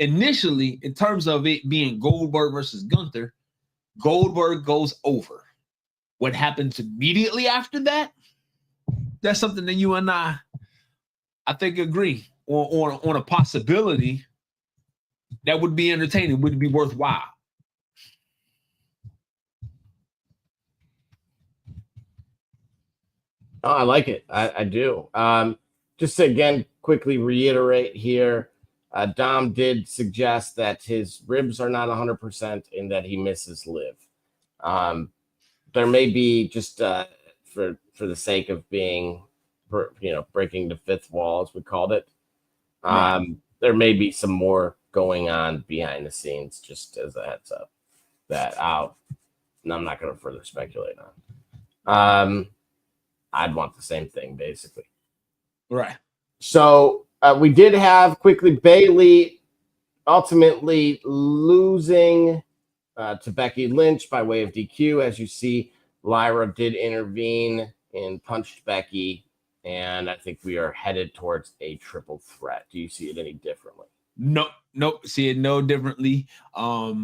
initially, in terms of it being Goldberg versus Gunther, Goldberg goes over. What happens immediately after that? That's something that you and I think, agree on a possibility that would be entertaining, would be worthwhile. Oh, I like it. I do. Just to again quickly reiterate here, Dom did suggest that his ribs are not 100% and that he misses Liv. There may be just for the sake of being, breaking the fifth wall, as we called it. There may be some more going on behind the scenes, just as a heads up. I'm not going to further speculate on. I'd want the same thing, basically. Right. So We did have quickly Bailey ultimately losing to Becky Lynch by way of DQ. As you see, Lyra did intervene and punched Becky, and I think we are headed towards a triple threat. Do you see it any differently? Nope. See it no differently. I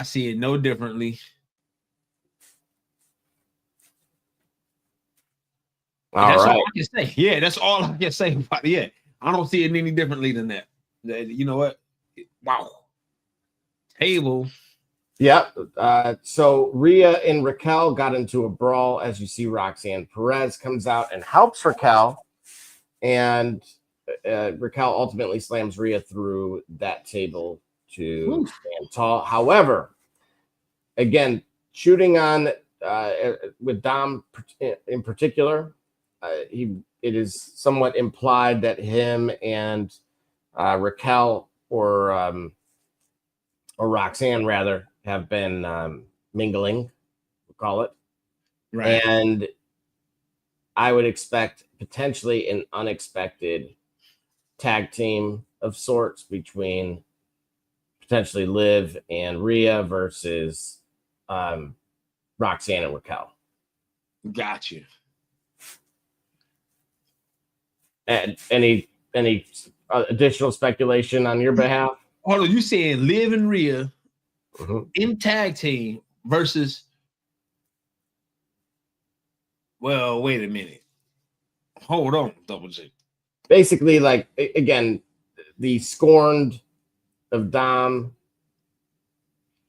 see it no differently. That's all I can say. Yeah, that's all I can say about it. Yeah, I don't see it any differently than that. You know what? Wow. Table. Yep. So Rhea and Raquel got into a brawl. As you see, Roxanne Perez comes out and helps Raquel, and Raquel ultimately slams Rhea through that table to stand tall. However, again, shooting on with Dom in particular, it is somewhat implied that him and Raquel or Roxanne rather have been mingling, we'll call it. Right. And I would expect potentially an unexpected tag team of sorts between potentially Liv and Rhea versus Roxanne and Raquel. Got you. And any additional speculation on your behalf? Hold on, you saying Liv and Rhea in tag team versus? Well, wait a minute. Hold on, Double J. Basically, like again, the scorned of Dom.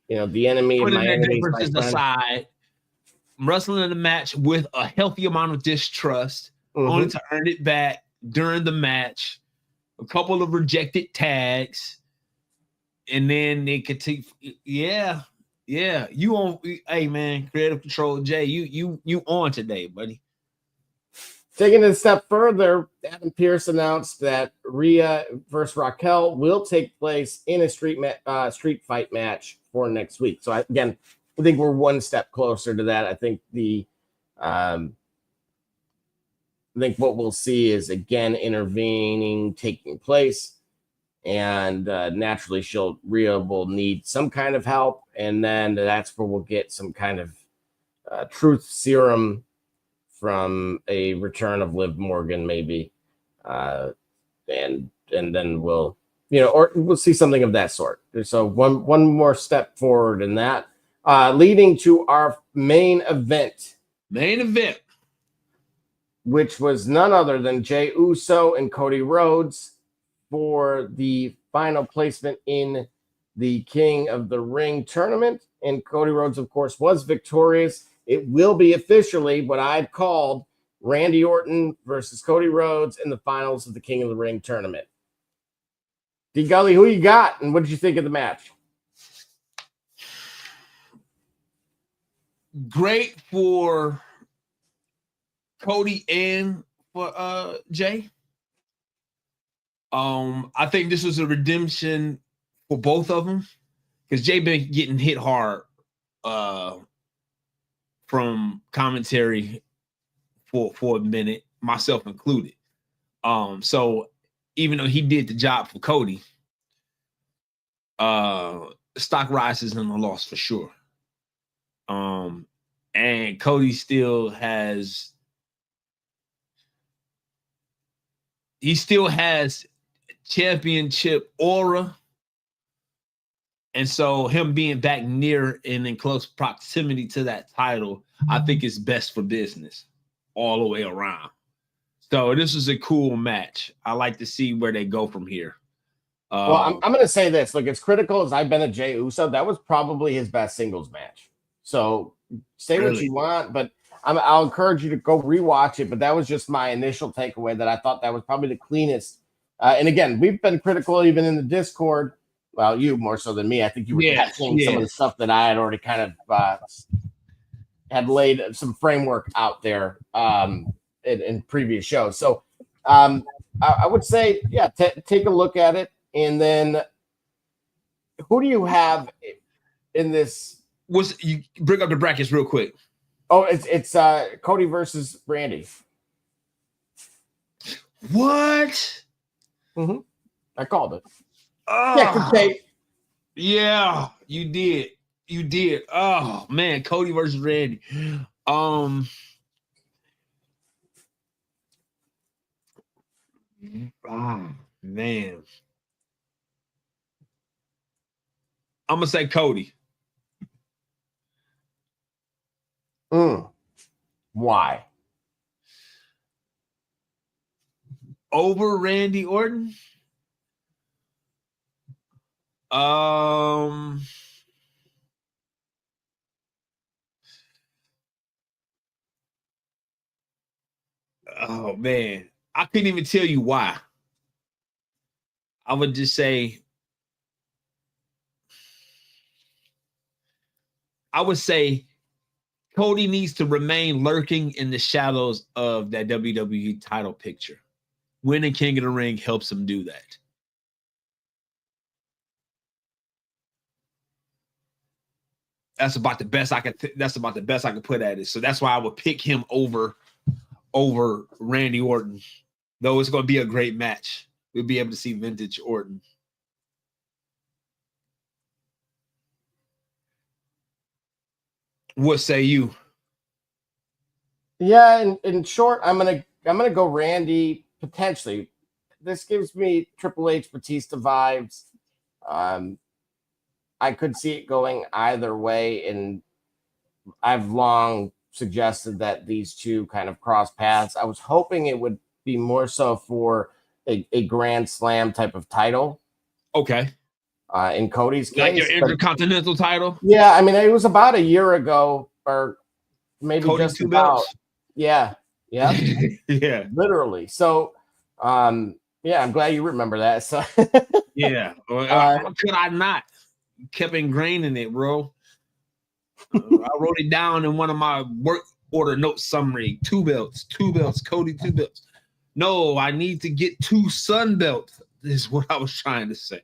You know, the enemy of my enemy is my friend. Aside, wrestling in a match with a healthy amount of distrust, only to earn it back during the match. A couple of rejected tags, and then they could take. Yeah. You on? Hey man, Creative Control Jay, you on today, buddy. Taking it a step further, Adam Pearce announced that Rhea versus Raquel will take place in a street fight match for next week. So I think we're one step closer to that. I think what we'll see is again intervening taking place, and naturally Rhea will need some kind of help, and then that's where we'll get some kind of truth serum from a return of Liv Morgan, maybe, and then we'll or we'll see something of that sort. So one more step forward in that, leading to our main event, which was none other than Jey Uso and Cody Rhodes for the final placement in the King of the Ring tournament. And Cody Rhodes, of course, was victorious. It will be officially what I'd called Randy Orton versus Cody Rhodes in the finals of the King of the Ring tournament. D. Gully, who you got, and what did you think of the match? Great for Cody and for Jay. I think this was a redemption for both of them because Jay been getting hit hard from commentary for a minute, myself included. So even though he did the job for Cody, stock rises in the loss for sure. And Cody still has championship aura. And so him being back near and in close proximity to that title, I think is best for business all the way around. So this is a cool match. I like to see where they go from here. Well, I'm going to say this. Look, as critical as I've been at Jey Uso, that was probably his best singles match. So say what you want, but I'll encourage you to go rewatch it. But that was just my initial takeaway, that I thought that was probably the cleanest. And again, we've been critical even in the Discord. Well, you more so than me. I think you were catching some of the stuff that I had already kind of had laid some framework out there in previous shows. So I would say, take a look at it. And then who do you have in this? You bring up the brackets real quick. Oh, it's Cody versus Randy. What? I called it. Oh, Check the tape. yeah, you did. You did. Oh man, Cody versus Randy. Man. I'm gonna say Cody. Why? Over Randy Orton? Oh man, I couldn't even tell you why. I would just say, Cody needs to remain lurking in the shadows of that WWE title picture. Winning King of the Ring helps him do that. That's about the best I could. That's about the best I could put at it. So that's why I would pick him over Randy Orton. Though it's going to be a great match, we'll be able to see vintage Orton. What say you? Yeah, in short, I'm gonna go Randy potentially. This gives me Triple H Batista vibes. I could see it going either way, and I've long suggested that these two kind of cross paths. I was hoping it would be more so for a Grand Slam type of title. Okay. In Cody's Like case, your Intercontinental title? Yeah, I mean, it was about a year ago, or maybe Cody just 2 about. belts? Yeah. Yeah. Literally. So, yeah, I'm glad you remember that. So, Yeah. How could I not? Kept ingraining it, bro. I wrote it down in one of my work order note summary. 2 belts, Cody 2 belts. No, I need to get 2 Sun belts, is what I was trying to say.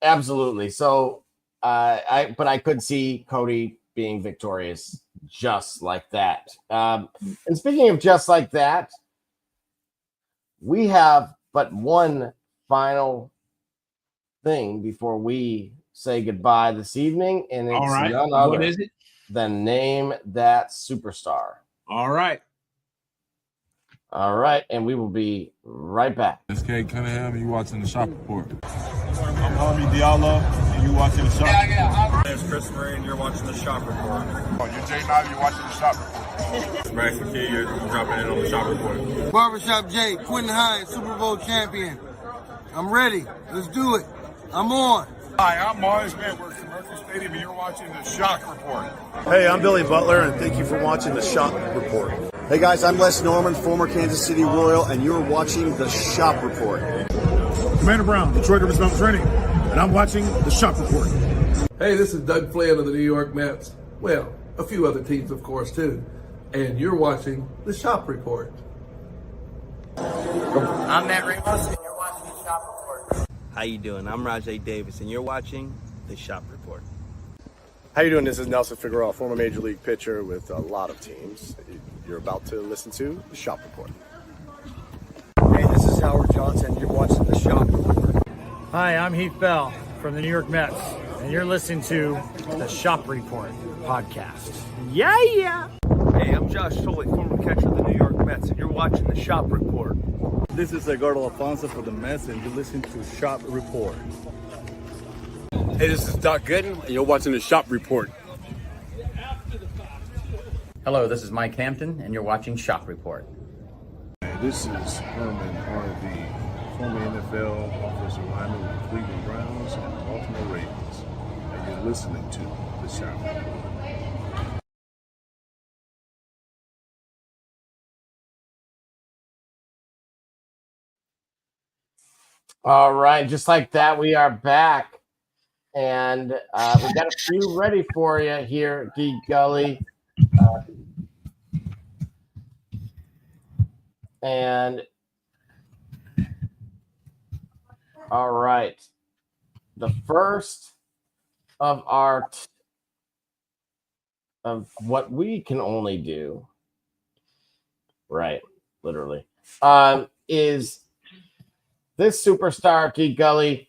absolutely. So, but I could see Cody being victorious just like that. And speaking of just like that, we have but one final thing before we say goodbye this evening, and it's All right. none other What is it? than Name That Superstar. All right. All right, and we will be right back. It's K Cunningham, and you watching the Shop Report. I'm Harvey Diallo, and you watching the Shop Report. My name's Chris Marine, you're watching the Shop Report. Oh, you're Jay Nolly, you're watching the Shop Report. It's Max McKee, you're dropping in on the Shop Report. Barbershop Jay, Quentin Hines, Super Bowl champion. I'm ready. Let's do it. I'm on. Hi, I'm Mars Network from Mercury Stadium, and you're watching the Shock Report. Hey, I'm Billy Butler, and thank you for watching the Shop Report. Hey guys, I'm Les Norman, former Kansas City Royal, and you're watching the Shop Report. Commander Brown, Detroit Rivers Mountain Training, and I'm watching the Shop Report. Hey, this is Doug Flynn of the New York Mets. Well, a few other teams, of course, too. And you're watching the Shop Report. I'm Matt Ramos, and you're watching the Shop Report. How you doing? I'm Rajay Davis, and you're watching the Shop Report. How you doing? This is Nelson Figueroa, former Major League pitcher with a lot of teams. You're about to listen to the Shop Report. Hey, this is Howard Johnson. You're watching the Shop Report. Hi, I'm Heath Bell from the New York Mets, and you're listening to the Shop Report podcast. Yeah. Hey, I'm Josh Tolley, former catcher of the New York Mets, and you're watching the Shop Report. This is Edgardo Alfonso for the Mets, and you're listening to Shop Report. Hey, this is Doc Gooden, and you're watching the Shop Report. Hello, this is Mike Hampton, and you're watching Shop Report. This is Herman Harvey, former NFL offensive lineman with the Cleveland Browns and the Baltimore Ravens, and you're listening to the Shop Report. All right, just like that, we are back. And we got a few ready for you here, Geek Gully. And all right, the first of of what we can only do, right? literally, is this superstar, D Gully.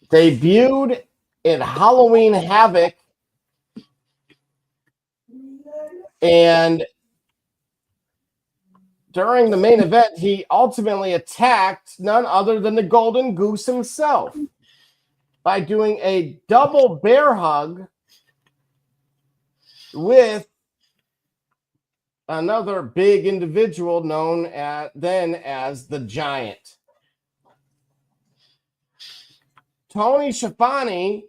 Debuted in Halloween Havoc, and during the main event, he ultimately attacked none other than the Golden Goose himself by doing a double bear hug with another big individual known then as the Giant. Tony Schiavone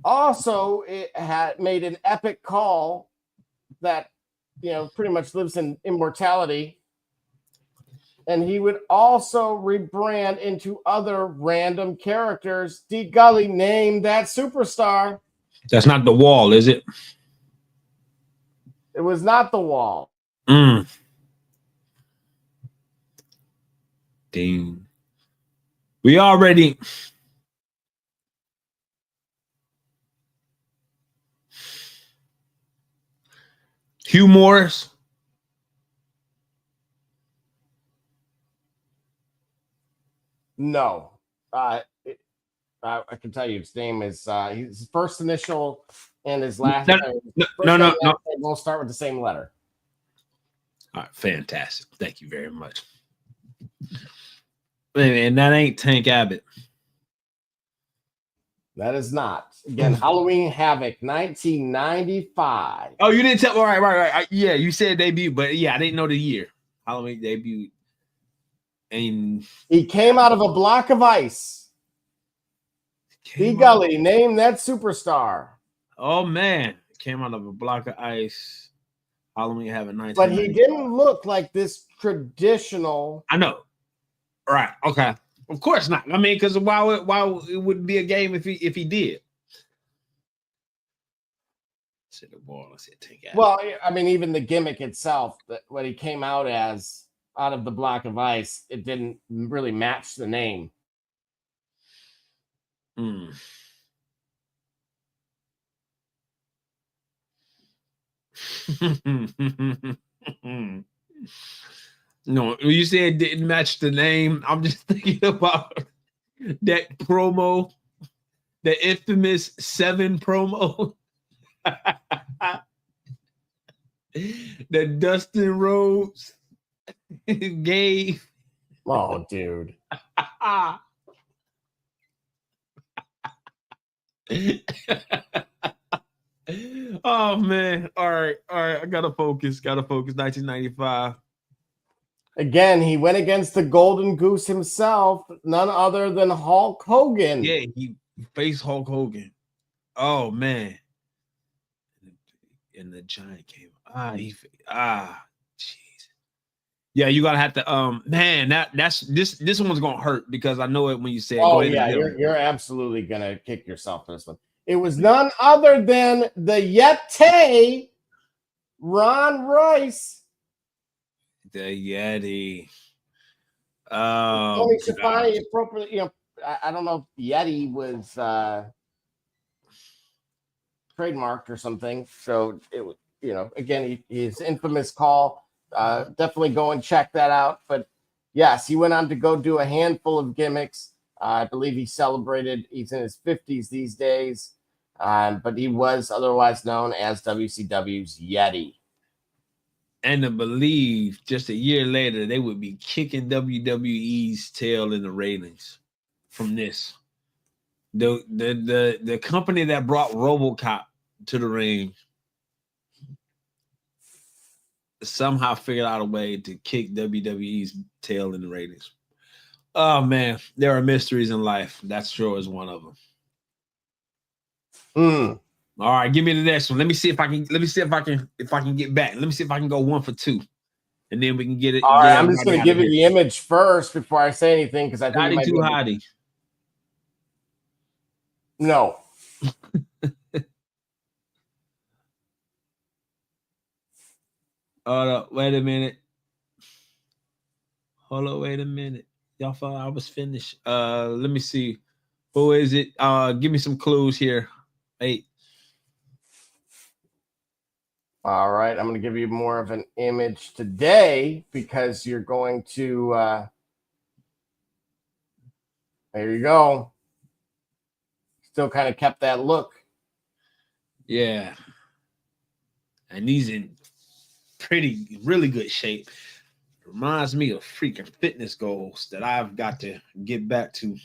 also had made an epic call that, pretty much lives in immortality. And he would also rebrand into other random characters. D Gully, name that superstar. That's not the Wall, is it? It was not the Wall. Dang. We already. Hugh Morris. No. I can tell you his name is his first initial and his last. No. We'll start with the same letter. All right, fantastic. Thank you very much. And that ain't Tank Abbott. That is not. Again, Halloween Havoc, 1995. Oh, you didn't tell. All right. Yeah, you said debut, but yeah, I didn't know the year. Halloween debut. And he came out of a block of ice. D Gully, name that superstar. Oh man, came out of a block of ice. Halloween Havoc 19. But he didn't look like this traditional. I know. Right. Okay. Of course not. I mean, because why it wouldn't be a game if he did. Well, I mean, even the gimmick itself, that what he came out as out of the block of ice, it didn't really match the name. No, when you said it didn't match the name, I'm just thinking about that promo, the infamous 7 promo that Dustin Rhodes gave. Oh, dude. Oh man. All right. I gotta focus. 1995. Again, he went against the Golden Goose himself, none other than Hulk Hogan. Yeah, he faced Hulk Hogan. Oh man. And the Giant came. Jeez. Yeah, you gotta have to man, that's this one's gonna hurt because I know it when you say it. Oh yeah, you're absolutely gonna kick yourself for this one. It was none other than the Yeti, Ron Rice. The Yeti. Oh, Tony Schiavone appropriately, I don't know if Yeti was trademarked or something. So it was, again, his infamous call. Definitely go and check that out. But yes, he went on to go do a handful of gimmicks. I believe he's in his 50s these days. But he was otherwise known as WCW's Yeti. And to believe just a year later they would be kicking WWE's tail in the ratings from this. The company that brought RoboCop to the ring somehow figured out a way to kick WWE's tail in the ratings. Oh man, there are mysteries in life. That sure is one of them. All right, give me the next one. Let me see if I can get back. Let me see if I can go 1 for 2. And then we can get it. All right, I'm just going to give you the image first before I say anything because I think Hottie too hottie. No. Hold up, wait a minute. Hold up, wait a minute. Y'all thought I was finished. Let me see. Who is it? Give me some clues here. Hey. All right, I'm going to give you more of an image today because you're going to. There you go. Still kind of kept that look. Yeah. And he's in really good shape. Reminds me of freaking fitness goals that I've got to get back to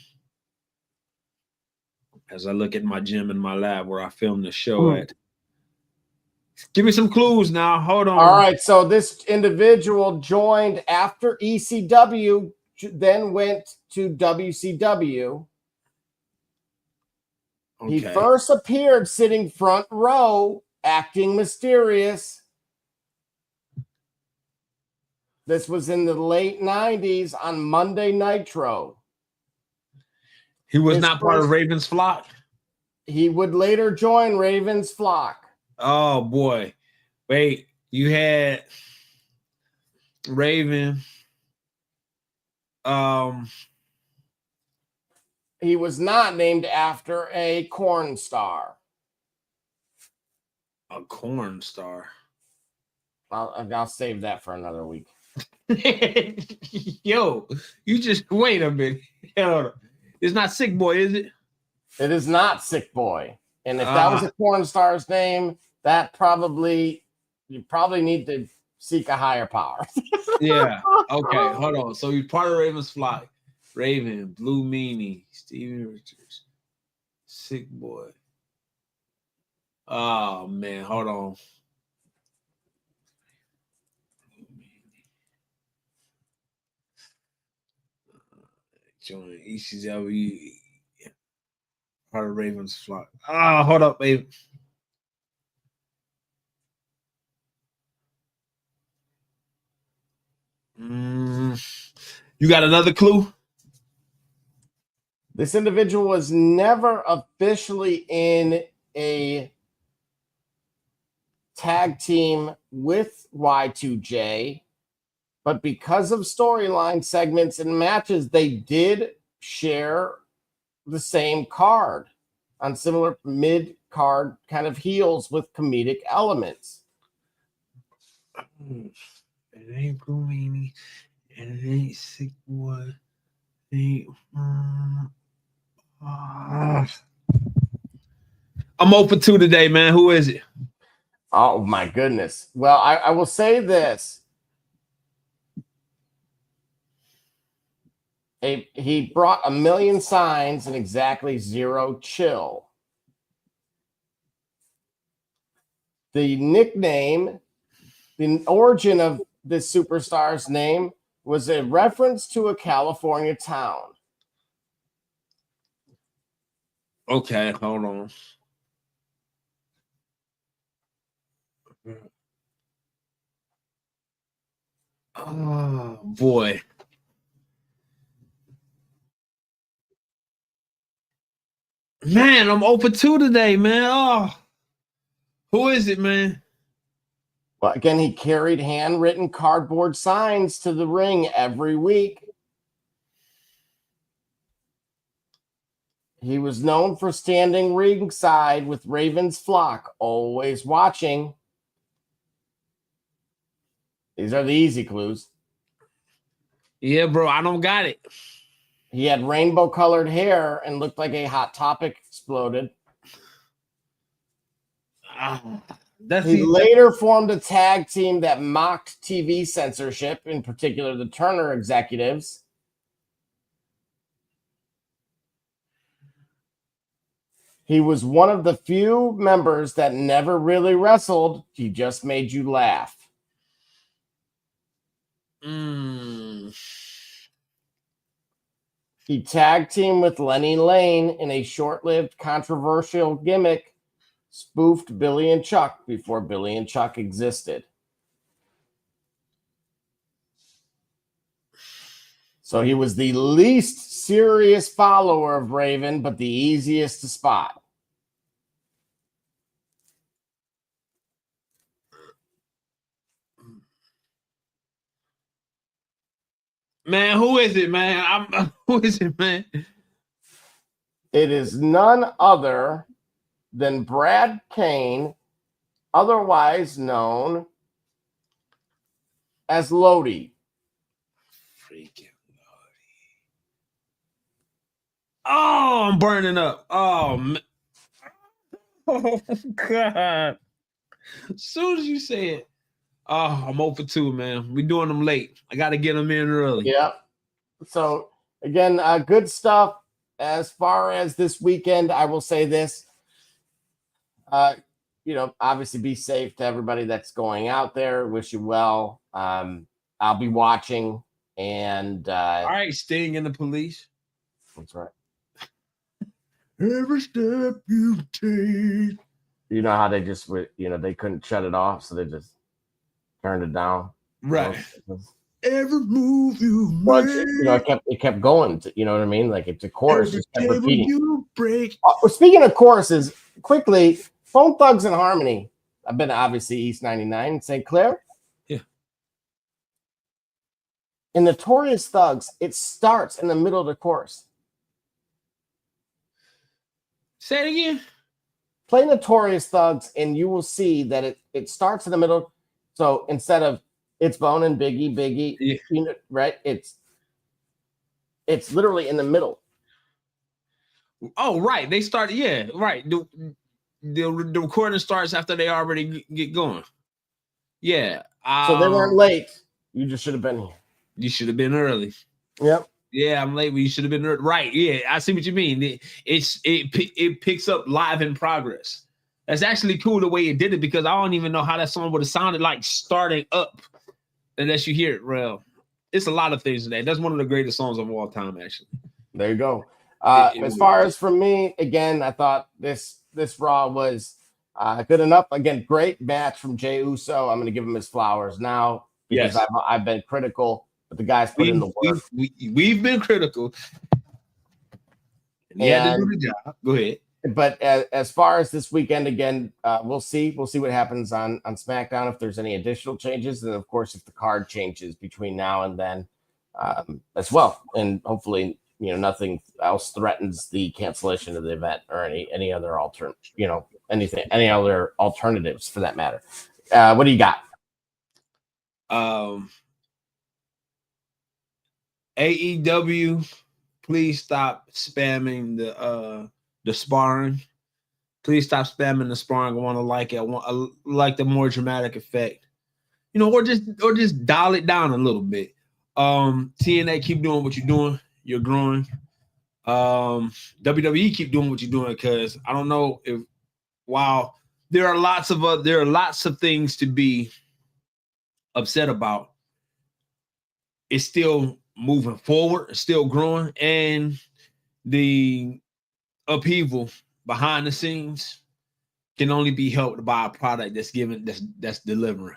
as I look at my gym and my lab where I film the show at. Give me some clues now. Hold on. All right, so this individual joined after ECW, then went to WCW. Okay. He first appeared sitting front row, acting mysterious. This was in the late 90s on Monday Nitro. He was not part of Raven's flock? He would later join Raven's flock. Oh, boy. Wait, you had Raven. He was not named after a corn star. A corn star. I'll save that for another week. Yo, you just wait a minute. It's not Sick Boy, is it? It is not Sick Boy. And if that was a corn star's name, you probably need to seek a higher power. Yeah. Okay, hold on. So he's part of Raven's flock. Raven, Blue Meanie, Steven Richards, Sick Boy. Oh man, hold on. Join ECW, part of Raven's flock. Hold up, baby. You got another clue? This individual was never officially in a tag team with Y2J, but because of storyline segments and matches, they did share the same card on similar mid-card kind of heels with comedic elements. It ain't Blue Meanie, and it ain't Sick Boy. I'm open to today, man. Who is it? Oh my goodness. Well, I will say this. He brought 1 million signs and exactly 0 chill. The nickname, the origin of this superstar's name was a reference to a California town. Okay, hold on. Oh boy. Man, I'm open to today, man. Oh, who is it, man? Well, again, he carried handwritten cardboard signs to the ring every week. He was known for standing ringside with Raven's flock, always watching. These are the easy clues. Yeah, bro, I don't got it. He had rainbow-colored hair and looked like a Hot Topic exploded. He later formed a tag team that mocked TV censorship, in particular the Turner executives. He was one of the few members that never really wrestled. He just made you laugh. He tag teamed with Lenny Lane in a short-lived controversial gimmick, spoofed Billy and Chuck before Billy and Chuck existed. So he was the least serious follower of Raven, but the easiest to spot. Man, who is it, man? Who is it, man? It is none other than Brad Kane, otherwise known as Lodi. Freaking Lodi. Oh, I'm burning up. Oh, man. Oh, God. As soon as you say it, oh, I'm 0 for 2, man. We're doing them late. I got to get them in early. Yeah. So, again, good stuff. As far as this weekend, I will say this. Obviously be safe to everybody that's going out there. Wish you well. I'll be watching. And all right, Sting and the Police. That's right. Every step you take. You know how they just, they couldn't shut it off, so they just turned it down. Right. Every move you Well, make. it kept going. You know what I mean? Like it's a chorus, just kept repeating. You break. Speaking of choruses, quickly, Bone Thugs and Harmony. I've been to, obviously, East 99 in St. Clair. Yeah. In Notorious Thugs, it starts in the middle of the chorus. Say it again. Play Notorious Thugs, and you will see that it starts in the middle. So instead of it's Bone and Biggie, yeah. Right? It's literally in the middle. Oh, right. They start, yeah, right. The recording starts after they already get going. Yeah. So they weren't late. You just should have been here. You should have been early. Yep. Yeah, I'm late, but you should have been early. Right. Yeah, I see what you mean. It picks up live in progress. That's actually cool the way it did it, because I don't even know how that song would have sounded like starting up unless you hear it. Well, it's a lot of things in that. That's one of the greatest songs of all time, actually. There you go. As far as for me, again, I thought this Raw was good enough. Again, great match from Jey Uso. I'm going to give him his flowers now because yes. I've been critical, but the guys put in the work. We've been critical. And he had to do the job. Go ahead. But as far as this weekend, again, we'll see. We'll see what happens on SmackDown, if there's any additional changes, and of course, if the card changes between now and then as well. And hopefully, nothing else threatens the cancellation of the event or any other any other alternatives for that matter. What do you got? AEW, please stop spamming the sparring. Please stop spamming the sparring. I want to like it. I like the more dramatic effect, or just dial it down a little bit. TNA, keep doing what you're doing. You're growing. WWE, keep doing what you're doing, because I don't know if while there are lots of things to be upset about, it's still moving forward, it's still growing, and the upheaval behind the scenes can only be helped by a product that's delivering,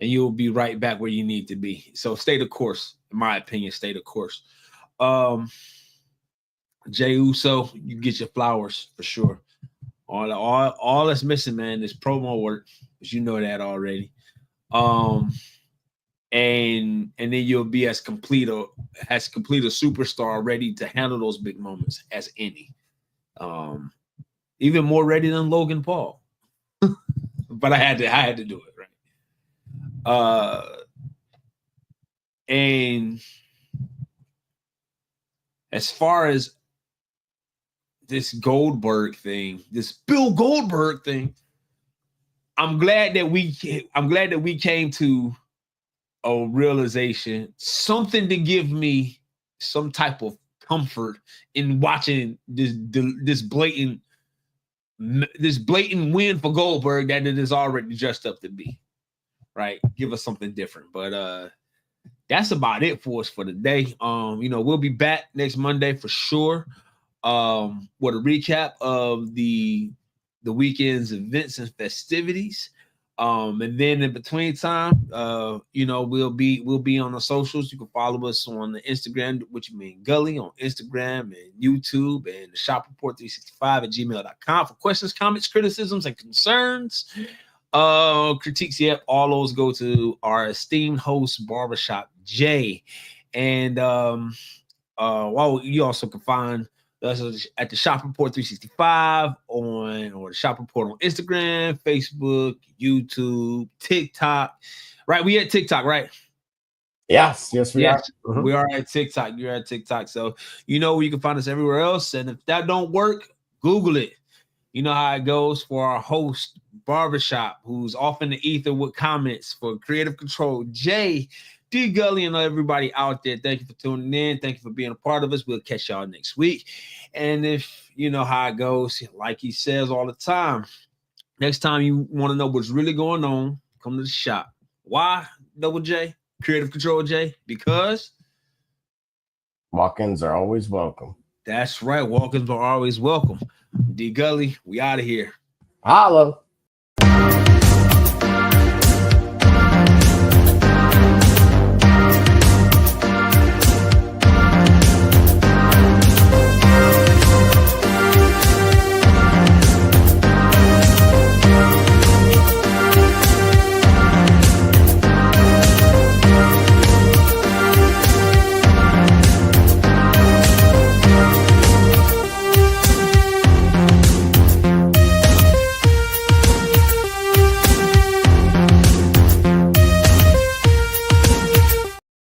and you'll be right back where you need to be. So stay the course, in my opinion. Stay the course. Jey Uso, you get your flowers for sure. All that's missing, man, is promo work, because you know that already. And then you'll be as complete a superstar, ready to handle those big moments as any. Even more ready than Logan Paul. But I had to do it, right? And as far as this Goldberg thing, this Bill Goldberg thing, I'm glad that we came to a realization, something to give me some type of comfort in watching this blatant win for Goldberg that it is already dressed up to be, right? Give us something different. But that's about it for us for today. We'll be back next Monday for sure. With a recap of the weekend's events and festivities. And then in between time, we'll be on the socials. You can follow us on the Instagram, which you mean Gully on Instagram and YouTube, and the Shop Report 365 at gmail.com for questions, comments, criticisms, and concerns. Critiques, yep, all those go to our esteemed host, Barbershop Jay. And you also can find That's at the Shop Report 365 or the Shop Report on Instagram, Facebook, YouTube, TikTok. Right, we at TikTok, right? Yes, we are. Mm-hmm. We are at TikTok. You're at TikTok, so you know you can find us everywhere else. And if that don't work, Google it. You know how it goes for our host, Barbershop, who's off in the ether with comments for Creative Control, Jay, D Gully, and everybody out there. Thank you for tuning in. Thank you for being a part of us. We'll catch y'all next week. And if you know how it goes, like he says all the time, next time you want to know what's really going on, come to the shop. Why, Double J? Creative Control J? Because walk-ins are always welcome. That's right. Walk-ins are always welcome. D Gully, we out of here. Holla.